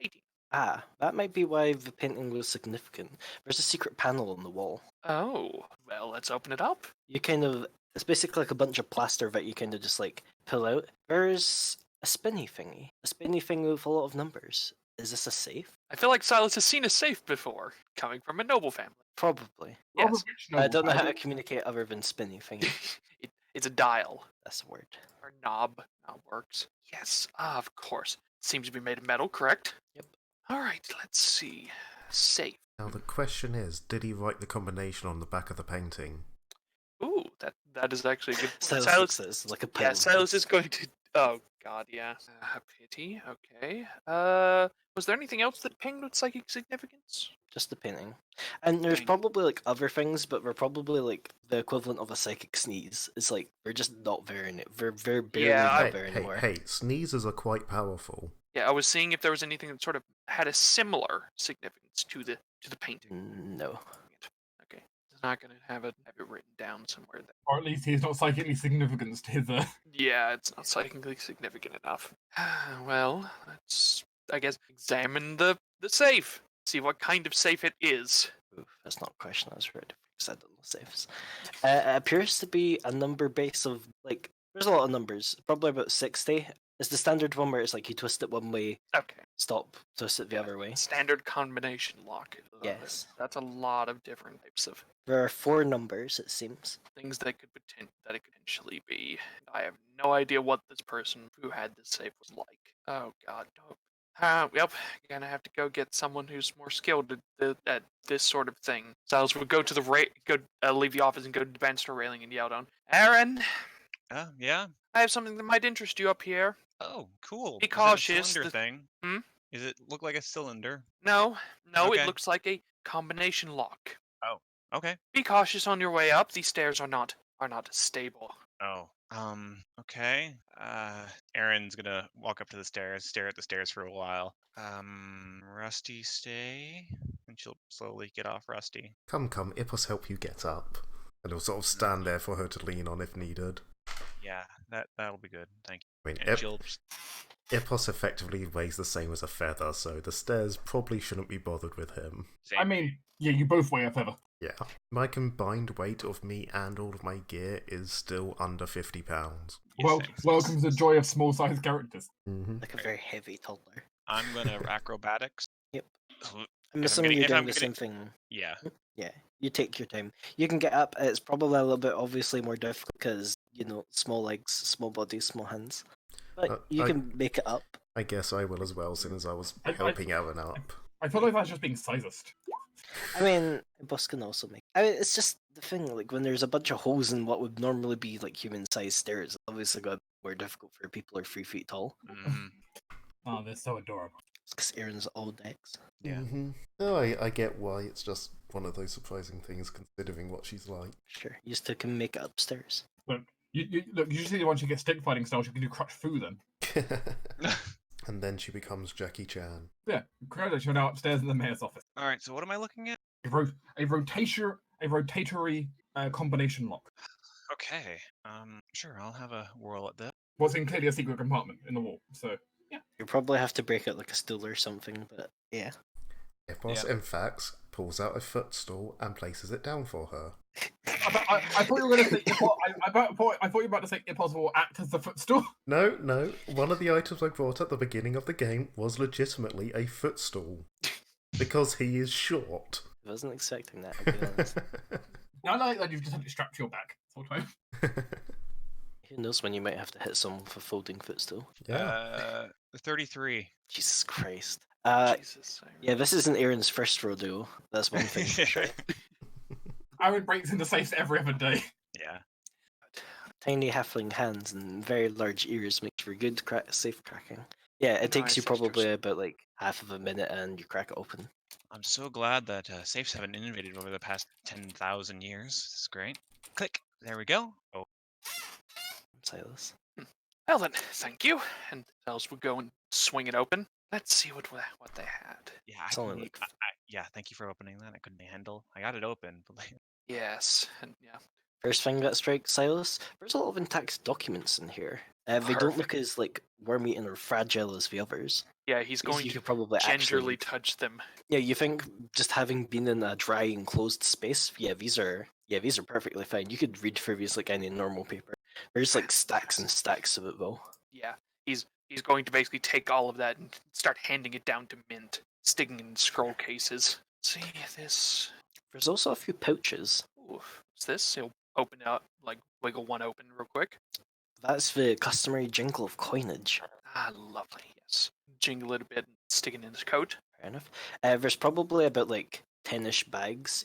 18. Ah, that might be why the painting was significant. There's a secret panel on the wall. Oh, well, let's open it up. It's basically like a bunch of plaster that you kind of just like pull out. There's a spinny thing with a lot of numbers. Is this a safe? I feel like Silas has seen a safe before, coming from a noble family. Probably. Well, Yes, which I noble don't know how to family? communicate other than spinny thingy. it's a dial. That's the word. Or knob. Knob works. Yes, of course. Seems to be made of metal, correct? Yep. Alright, let's see. Safe. Now the question is, did he write the combination on the back of the painting? Ooh, that is actually a good point. Silas looks at it, it's like a Yeah, pen. Silas is going to. Oh God, yeah. Pity. Okay. Was there anything else that pinged with psychic significance? Just the painting. And there's Dang. probably like other things, but they're probably like the equivalent of a psychic sneeze. It's like they're just not there in it. They're barely Yeah, not Hey, there hey, anymore. hey, sneezes are quite powerful. Yeah, I was seeing if there was anything that sort of had a similar significance to the painting. No. Okay, it's not gonna have it written down somewhere. Or at least he's not psychically significant to his. Yeah, it's not psychically significant enough. Well, let's, I guess, examine the safe. See what kind of safe it is. Oof, that's not a question I was ready for because I don't know safes. It appears to be a number base of like. There's a lot of numbers, probably about 60. It's the standard one where it's like you twist it one way, Okay. stop, twist it the other way. Standard combination lock. Yes. That's a lot of different types of There are 4 numbers, it seems. things that could potentially be. I have no idea what this person who had this safe was like. Oh God, no. Yep, gonna have to go get someone who's more skilled at this sort of thing. Silas would go to leave the office and go to the banister railing and yell down, "Aaron, Yeah. I have something that might interest you up here." Oh, cool. Be Is it a cautious, cylinder the- thing. Hmm? Does it look like a cylinder? No, Okay. it looks like a combination lock. Okay. Be cautious on your way up. These stairs are not stable. Oh. Okay. Erin's gonna walk up to the stairs, stare at the stairs for a while. Rusty, stay. And she'll slowly get off Rusty. Come, Ippos help you get up. And he'll sort of stand there for her to lean on if needed. Yeah, that'll be good. Thank you. I mean, And she'll Ippos effectively weighs the same as a feather, so the stairs probably shouldn't be bothered with him. I mean, yeah, you both weigh a feather. Yeah. My combined weight of me and all of my gear is still under 50 pounds. Well, welcome to the joy of small-sized characters. Mm-hmm. Like a very heavy toddler. I'm gonna acrobatics. Yep. I'm I'm assuming getting- you're if doing I'm the getting- same thing. Yeah. Yeah, you take your time. You can get up. It's probably a little bit obviously more difficult because, small legs, small body, small hands. But you can make it up. I guess I will as well, since I was I- helping Aaron up. I feel like that's just being sizist. I mean, a bus can also make. I mean, it's just the thing. Like when there's a bunch of holes in what would normally be like human-sized stairs, it's obviously got more difficult for people who are 3 feet tall. Mhm. Oh, they're so adorable. It's because Aaron's all decks. Yeah. Mm-hmm. No, I get why. It's just one of those surprising things considering what she's like. Sure, you still can make it upstairs. Look, usually once you get stick fighting styles, you can do crutch fu then. And then she becomes Jackie Chan. Yeah, credits, you're now upstairs in the mayor's office. All right. So what am I looking at? A rotatory combination lock. Okay. Sure. I'll have a whirl at that. What's in clearly a secret compartment in the wall. So You probably have to break out like a stool or something, but yeah. Ippos, Yeah. in fact, pulls out a footstool and places it down for her. I thought you were going to say. I thought you were about to say Ippos will act as the footstool. No. One of the items I brought at the beginning of the game was legitimately a footstool. Because he is short. I wasn't expecting that, I'll be honest. I like that you've just had it strapped to your back this whole time. Who knows when you might have to hit someone with a folding footstool. Yeah. 33. Jesus Christ. Jesus. Yeah, this isn't Aaron's first rodeo. That's one thing for sure. Aaron breaks into safes every other day. tiny halfling hands and very large ears makes for good safe cracking. Yeah, it takes you ancestors. probably about like half of a minute and you crack it open. I'm so glad that safes haven't innovated over the past 10,000 years. This is great. Click. There we go. Oh, Silas. Well then, thank you. And Silas would go and swing it open. Let's see what they had. yeah. It's only like Yeah, thank you for opening that. I couldn't handle. I got it open, but like, Yes, and yeah, first thing that strikes Silas. There's a lot of intact documents in here. They don't look as like worm-eaten or fragile as the others. yeah, he's going You to could probably gingerly actually. touch them. Yeah, you think just having been in a dry enclosed space, these are perfectly fine. You could read through these like any normal paper. There's like stacks and stacks of it though. Yeah, he's going to basically take all of that and start handing it down to Mint, sticking in scroll cases. See this. There's also a few pouches. Ooh, what's this? He'll open out, like wiggle one open real quick. That's the customary jingle of coinage. Ah, lovely. Yes, jingle it a bit, and stick it in his coat. Fair enough. There's probably about like 10-ish bags.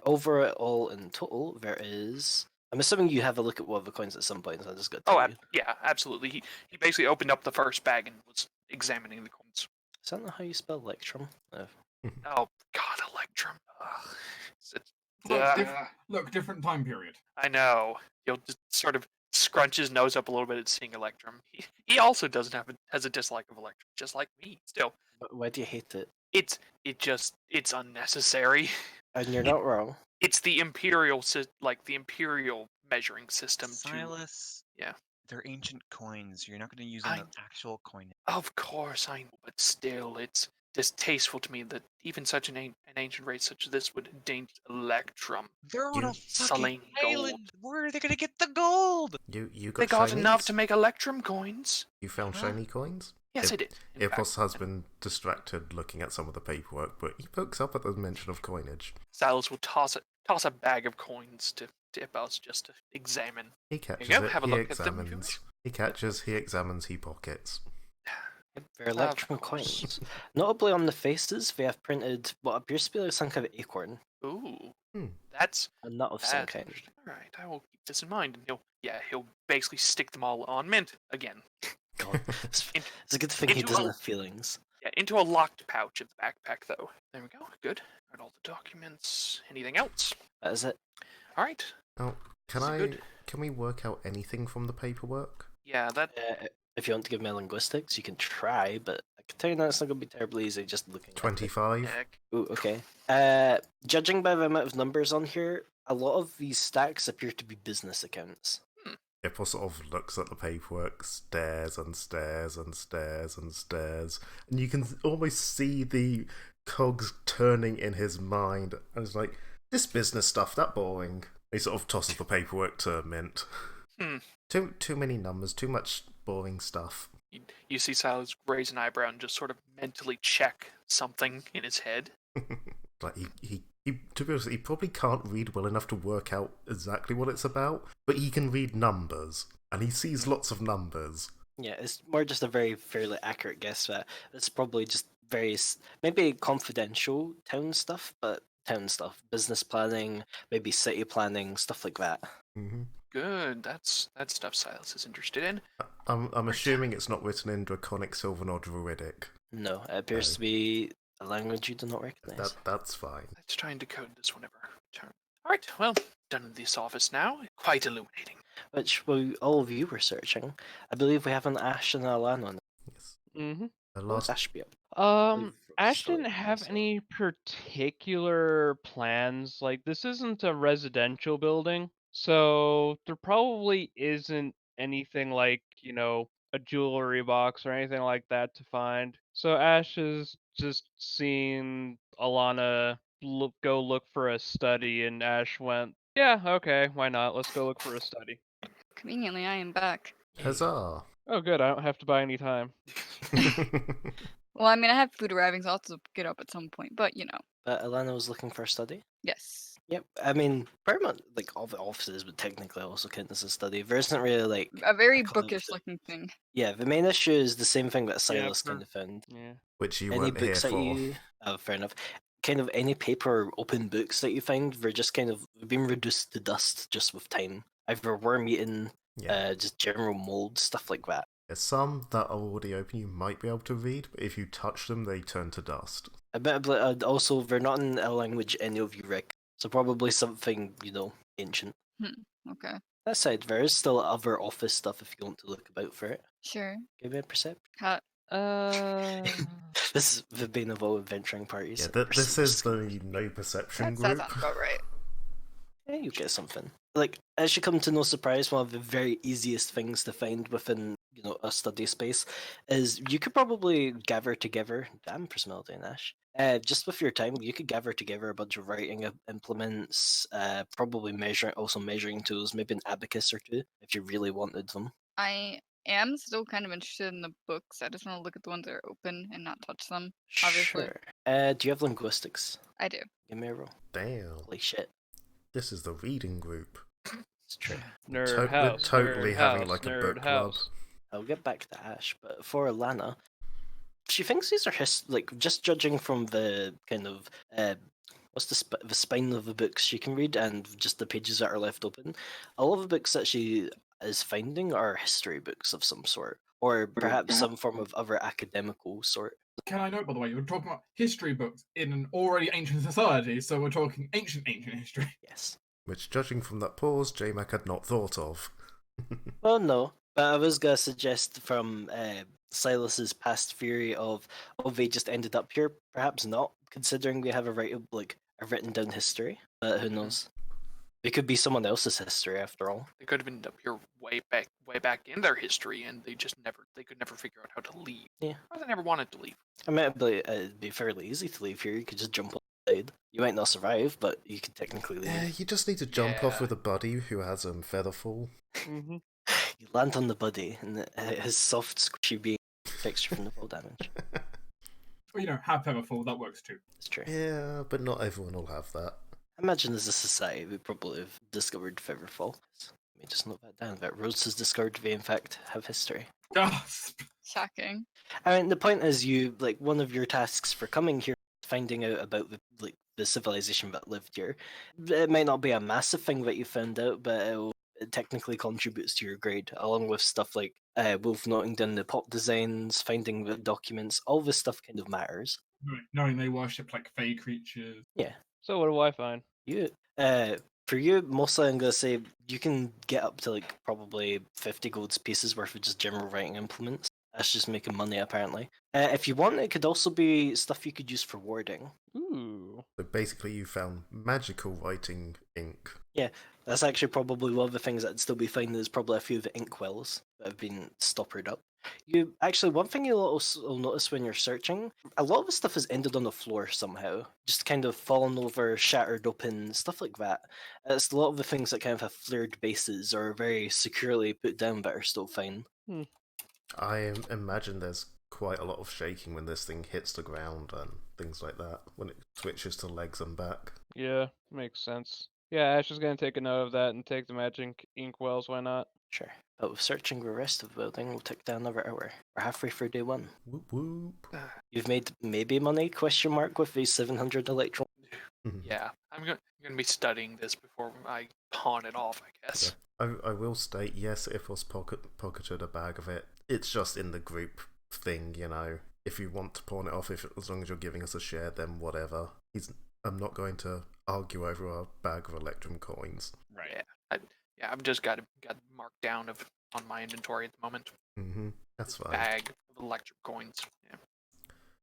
Overall in total, there is. I'm assuming you have a look at one of the coins at some point, so I just got to Oh, tell you. yeah, absolutely. He basically opened up the first bag and was examining the coins. Is that not how you spell Electrum? Oh God, Electrum. Ugh. Look, different time period. I know. He'll just sort of scrunch his nose up a little bit at seeing Electrum. He also has a dislike of Electrum, just like me. Still, But why do you hate it? it's unnecessary. And you're not wrong. It's the imperial measuring system. Silas. Yeah. They're ancient coins. You're not going to use them I- in actual coin. Of course, I know, but still, it's distasteful to me that even such an ancient race such as this would endanger Electrum. They're on You- a Sullying fucking gold. island. Where are they going to get the gold? You got They got shinies? enough to make Electrum coins. You found Huh? shiny coins? Yes, I did. In fact, Ipos has been distracted looking at some of the paperwork, but he pokes up at the mention of coinage. Silas will toss a bag of coins to Ipos just to examine. He catches go, it, have a he look at them if you examines. He catches, he examines, he pockets. They're Electrum course. coins. Notably on the faces, they have printed what appears to be like some kind of acorn. Ooh, Hmm. that's A nut of some kind. interesting. All right, I will keep this in mind, and he'll basically stick them all on Mint again. God, it's In- a good thing he into doesn't a- have feelings. Yeah, into a locked pouch of the backpack, though. There we go. Good. Got all the documents. Anything else? That is it. All right. Oh, This is good. can we work out anything from the paperwork? Yeah, that. If you want to give me linguistics, you can try, but I can tell you now it's not going to be terribly easy just looking at it. 25? Yeah, Ooh, okay. Judging by the amount of numbers on here, a lot of these stacks appear to be business accounts. Ipos sort of looks at the paperwork, stares and stares and stares and stares, and you can almost see the cogs turning in his mind, and it's like, this business stuff, that boring. He sort of tosses the paperwork to Mint. Hmm. Too many numbers, too much boring stuff. You see Silas raise an eyebrow and just sort of mentally check something in his head. Like he to be honest, he probably can't read well enough to work out exactly what it's about, but he can read numbers, and he sees lots of numbers. Yeah, it's more just a very fairly accurate guess that it's probably just various, maybe confidential town stuff, but town stuff, business planning, maybe city planning, stuff like that. Mm-hmm. Good. That's stuff Silas is interested in. I'm assuming it's not written in Draconic, Sylvan, or Druidic. No, it appears to be a language you do not recognize. That's fine. Let's try and decode this whenever I return. All right. Well, done with this office now. Quite illuminating. Which, well, all of you were searching. I believe we have an Ash and an Alan on. Yes. Mm-hmm. The What's last Ash be up? Ash Sorry, didn't have so- any particular plans. Like, this isn't a residential building, so there probably isn't anything like, a jewelry box or anything like that to find. So Ash has just seen Alana go look for a study, and Ash went, yeah, okay, why not? Let's go look for a study. Conveniently, I am back. Huzzah! Oh, good, I don't have to buy any time. Well, I mean, I have food arriving, so I'll have to get up at some point, but But Alana was looking for a study? yes. Yep, I mean, pretty much, like, all the offices would technically also count as a study. There isn't really, like... A very call it bookish the- looking thing. Yeah, the main issue is the same thing that Silas for- kind of found. Yeah. Which you Any weren't here books that for. you... Oh, fair enough. Kind of any paper or open books that you find, they're just kind of being reduced to dust just with time. Either worm-eaten, Yeah. just general mold, stuff like that. There's some that are already open you might be able to read, but if you touch them, they turn to dust. A bit of, also, they're not in a language any of you rec, so probably something, ancient. Okay. That said, there is still other office stuff if you want to look about for it. Sure. Give me a perception. How, This is the bane of all adventuring parties. Yeah, like, this perception is score. the no perception that group. sounds about right. Yeah, you get something. Like, as should come to no surprise, one of the very easiest things to find within, a study space is you could probably gather together, damn personality and Ash, just with your time, you could gather together a bunch of writing implements, probably measuring tools, maybe an abacus or two, if you really wanted them. I am still kind of interested in the books. I just want to look at the ones that are open and not touch them, obviously. Sure. Do you have linguistics? I do. Give me a roll. Damn. Holy shit. This is the reading group. It's true. Nerd We're house. totally nerd having house, like a nerd book club. house. I'll get back to Ash, but for Alana, she thinks these are just judging from the kind of what's the spine of the books she can read and just the pages that are left open. A lot of the books that she is finding are history books of some sort, or perhaps some form of other academical sort. Can I note, by the way, you're talking about history books in an already ancient society, so we're talking ancient history. Yes. Which, judging from that pause, JMac had not thought of. Well, no, but I was gonna suggest from Silas's past theory of, they just ended up here. Perhaps not, considering we have a written down history. But who knows? It could be someone else's history after all. They could have been up here way back in their history, and they could never figure out how to leave. Yeah. Or they never wanted to leave. I mean, it'd be fairly easy to leave here. You could just jump on the side. You might not survive, but you could technically leave. Yeah, you just need to jump off Yeah. with a buddy who has featherfall. Mm-hmm. You land on the buddy, and his soft, squishy being protects you from the fall damage. Well, have Featherfall, that works too. It's true. Yeah, but not everyone will have that. I imagine as a society, we probably have discovered Featherfall. Let me just note that down. That Rose has discovered they, in fact, have history. Gasp! Shocking. I mean, the point is, one of your tasks for coming here is finding out about the civilization that lived here. It might not be a massive thing that you found out, but it technically contributes to your grade, along with stuff like Wolf noting down the pop designs, finding the documents. All this stuff kind of matters. Knowing they worship like fey creatures. Yeah. So what do I find? For you, mostly I'm gonna say you can get up to probably 50 gold pieces worth of just general writing implements. That's just making money apparently. If you want, it could also be stuff you could use for warding. Ooh. So basically, you found magical writing ink. That's actually probably one of the things that'd still be fine. There's probably a few of the inkwells that have been stoppered up. One thing you'll also notice when you're searching, a lot of the stuff has ended on the floor somehow, just kind of fallen over, shattered open, stuff like that. It's a lot of the things that kind of have flared bases or are very securely put down that are still fine. I imagine there's quite a lot of shaking when this thing hits the ground and things like that, when it switches to legs and back. Yeah, makes sense. Yeah, Ash is gonna take a note of that and take the magic inkwells. Why not? Sure. But with searching the rest of the building, we'll take down another hour. We're halfway through day one. Whoop whoop. You've made maybe money, question mark, with these 700 electron. Yeah, I'm gonna be studying this before I pawn it off, I guess. I will state, yes, if was pocketed a bag of it, it's just in the group thing, If you want to pawn it off, as long as you're giving us a share, then whatever. I'm not going to argue over a bag of Electrum coins. Right. Yeah, I've just got marked down on my inventory at the moment. That's fine. Bag of electric coins. Yeah.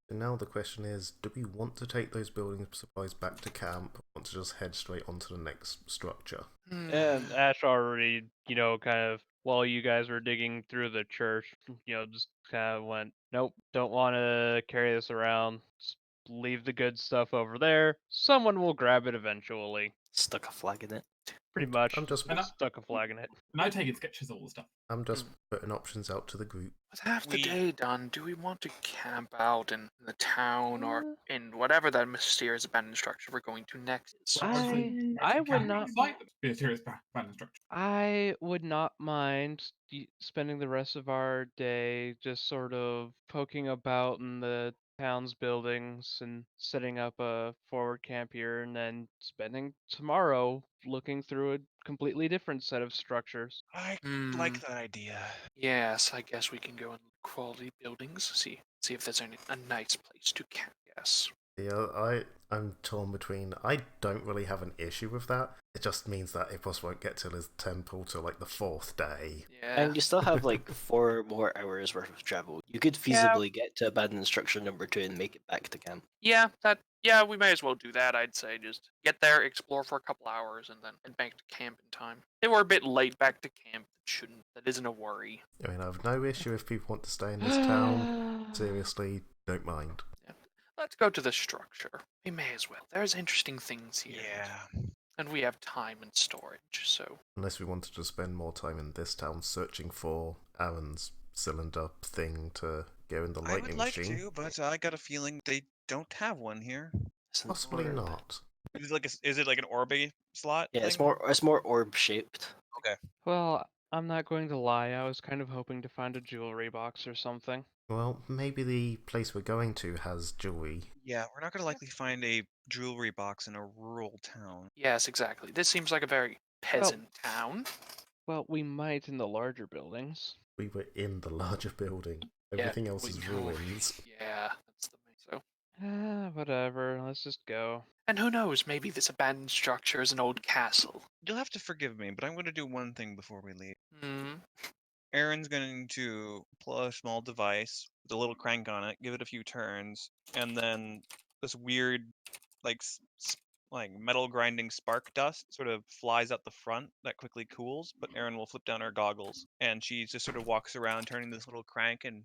And now the question is, do we want to take those building supplies back to camp, or want to just head straight onto the next structure? And Ash already, kind of, while you guys were digging through the church, just kind of went, nope, don't want to carry this around. Just leave the good stuff over there. Someone will grab it eventually. Stuck a flag in it. Pretty much. I'm just stuck a flag in it. And I take it sketches all the stuff. I'm just putting options out to the group. With half the We- day done, do we want to camp out in the town or in whatever that mysterious abandoned structure we're going to next is? I would not. Be a serious abandoned structure. I would not mind spending the rest of our day just sort of poking about in the town's buildings and setting up a forward camp here, and then spending tomorrow looking through a completely different set of structures. I Hmm. like that idea. Yes, I guess we can go in quality buildings. See if there's a nice place to camp. Yes. Yeah, I'm torn between. I don't really have an issue with that. It just means that Ipos won't get to his temple till like the 4th day. Yeah. And you still have like 4 more hours worth of travel. You could Yeah. feasibly get to abandoned structure number 2 and make it back to camp. Yeah, we may as well do that, I'd say. Just get there, explore for a couple hours, and then head back to camp in time. They were a bit late back to camp. That isn't a worry. I mean, I have no issue if people want to stay in this town. Seriously, don't mind. Let's go to the structure. We may as well. There's interesting things here. Yeah. And we have time and storage, so... Unless we wanted to spend more time in this town searching for Aaron's cylinder thing to go in the I lightning would like machine. to, but I got a feeling they don't have one here. It's an Possibly orb. not. Is it like an orby slot? Yeah, it's thing? more orb shaped. Well, I'm not going to lie, I was kind of hoping to find a jewelry box or something. Well, maybe the place we're going to has jewelry. Yeah, we're not gonna likely find a jewelry box in a rural town. Yes, exactly. This seems like a very peasant town. Well, we might in the larger buildings. We were in the larger building. Yeah, Everything else we is know. ruins. Yeah, that's the main. So, Whatever, let's just go. and who knows? Maybe this abandoned structure is an old castle. You'll have to forgive me, but I'm gonna do one thing before we leave. Hmm. Aaron's going to pull a small device with a little crank on it, give it a few turns, and then this weird, like, like metal grinding spark dust sort of flies out the front that quickly cools. But Aaron will flip down her goggles, and she just sort of walks around, turning this little crank and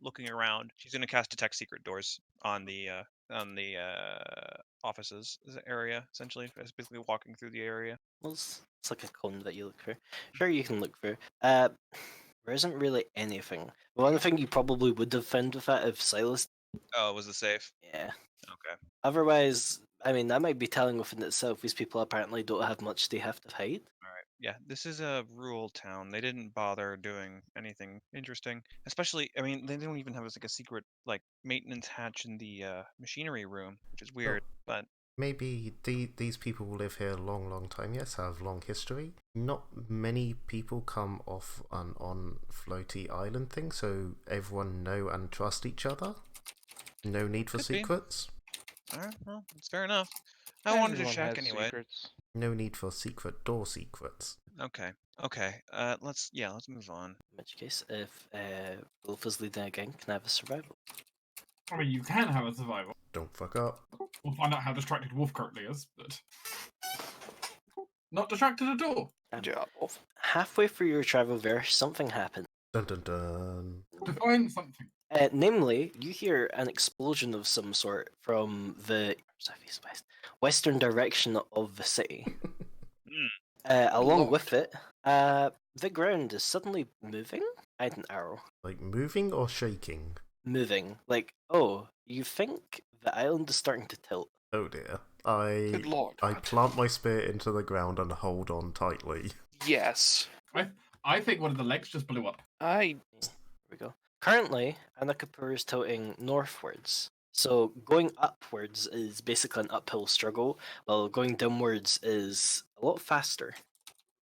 looking around. She's going to cast detect secret doors on the offices area, essentially. It's basically walking through the area. Well, it's like a cone that you look for. Sure, you can look for. There isn't really anything. The one thing you probably would have found with that if Silas. Oh, it was the safe. Yeah. Okay. Otherwise, I mean, that might be telling within itself. These people apparently don't have much they have to hide. All right. Yeah, this is a rural town. They didn't bother doing anything interesting. Especially, I mean, they don't even have like a secret like maintenance hatch in the machinery room, which is weird. But Maybe these people will live here a long time, yes, have long history. Not many people come off an on floaty island thing, so everyone know and trust each other. No need for Could be. secrets. all right, well, it's fair enough. I wanted to Everyone check has anyway. secrets. No need for secret door secrets. Okay. Let's move on. In which case, if Wolf is leading a gang, can I have a survival? I mean, you can have a survival. Don't fuck up. We'll find out how distracted Wolf currently is, but not distracted at all. Good job, Wolf. Halfway through your travel there, something happened. Dun dun dun. Define something. Namely, you hear an explosion of some sort from the southeast western direction of the city. Along Lord. with it, the ground is suddenly moving. I had an arrow. Like moving or shaking? Moving. Like, oh, you think the island is starting to tilt. Oh dear. Good lord. I plant my spear into the ground and hold on tightly. Yes. I think one of the legs just blew up. I There we go. Currently, Anakapur is tilting northwards. So going upwards is basically an uphill struggle, while going downwards is a lot faster.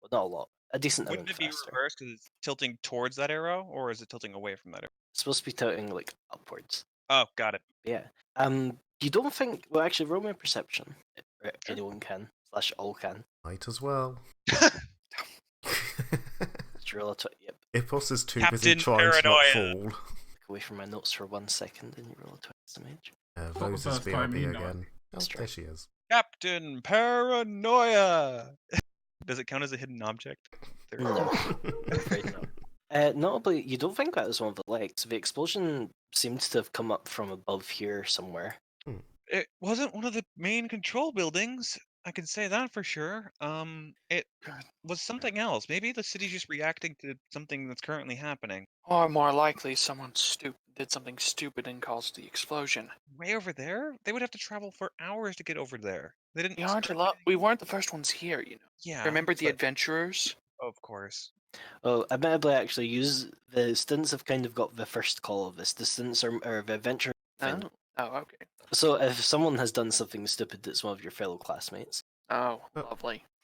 Well, not a lot. A decent Wouldn't amount it be faster. reversed because it's tilting towards that arrow, or is it tilting away from that arrow? It's supposed to be tilting like upwards. Oh, got it. Yeah. You don't think? Well, actually, roll my perception. Sure. Anyone can / all can. Might as well. Just roll a Yep. Ipos is too busy Captain trying to Paranoia. not fall. Look away from my notes for 1 second, and you roll a 20 damage. Not the Rose is first time BRB you know it. again. Oh, That's there true. she is. Captain Paranoia. Does it count as a hidden object? No, I'm afraid not. Notably, you don't think that was one of the legs. The explosion seems to have come up from above here somewhere. It wasn't one of the main control buildings. I can say that for sure. It was something else. Maybe the city's just reacting to something that's currently happening. Or more likely, someone did something stupid and caused the explosion. Way over there? They would have to travel for hours to get over there. They didn't. We weren't the first ones here, you know. Yeah. Remember the but- adventurers? Of course. Well, admittedly, actually, the students have kind of got the first call of this. The students are, or the adventure thing. Oh, okay. So if someone has done something stupid that's one of your fellow classmates, Oh, Uh, lovely.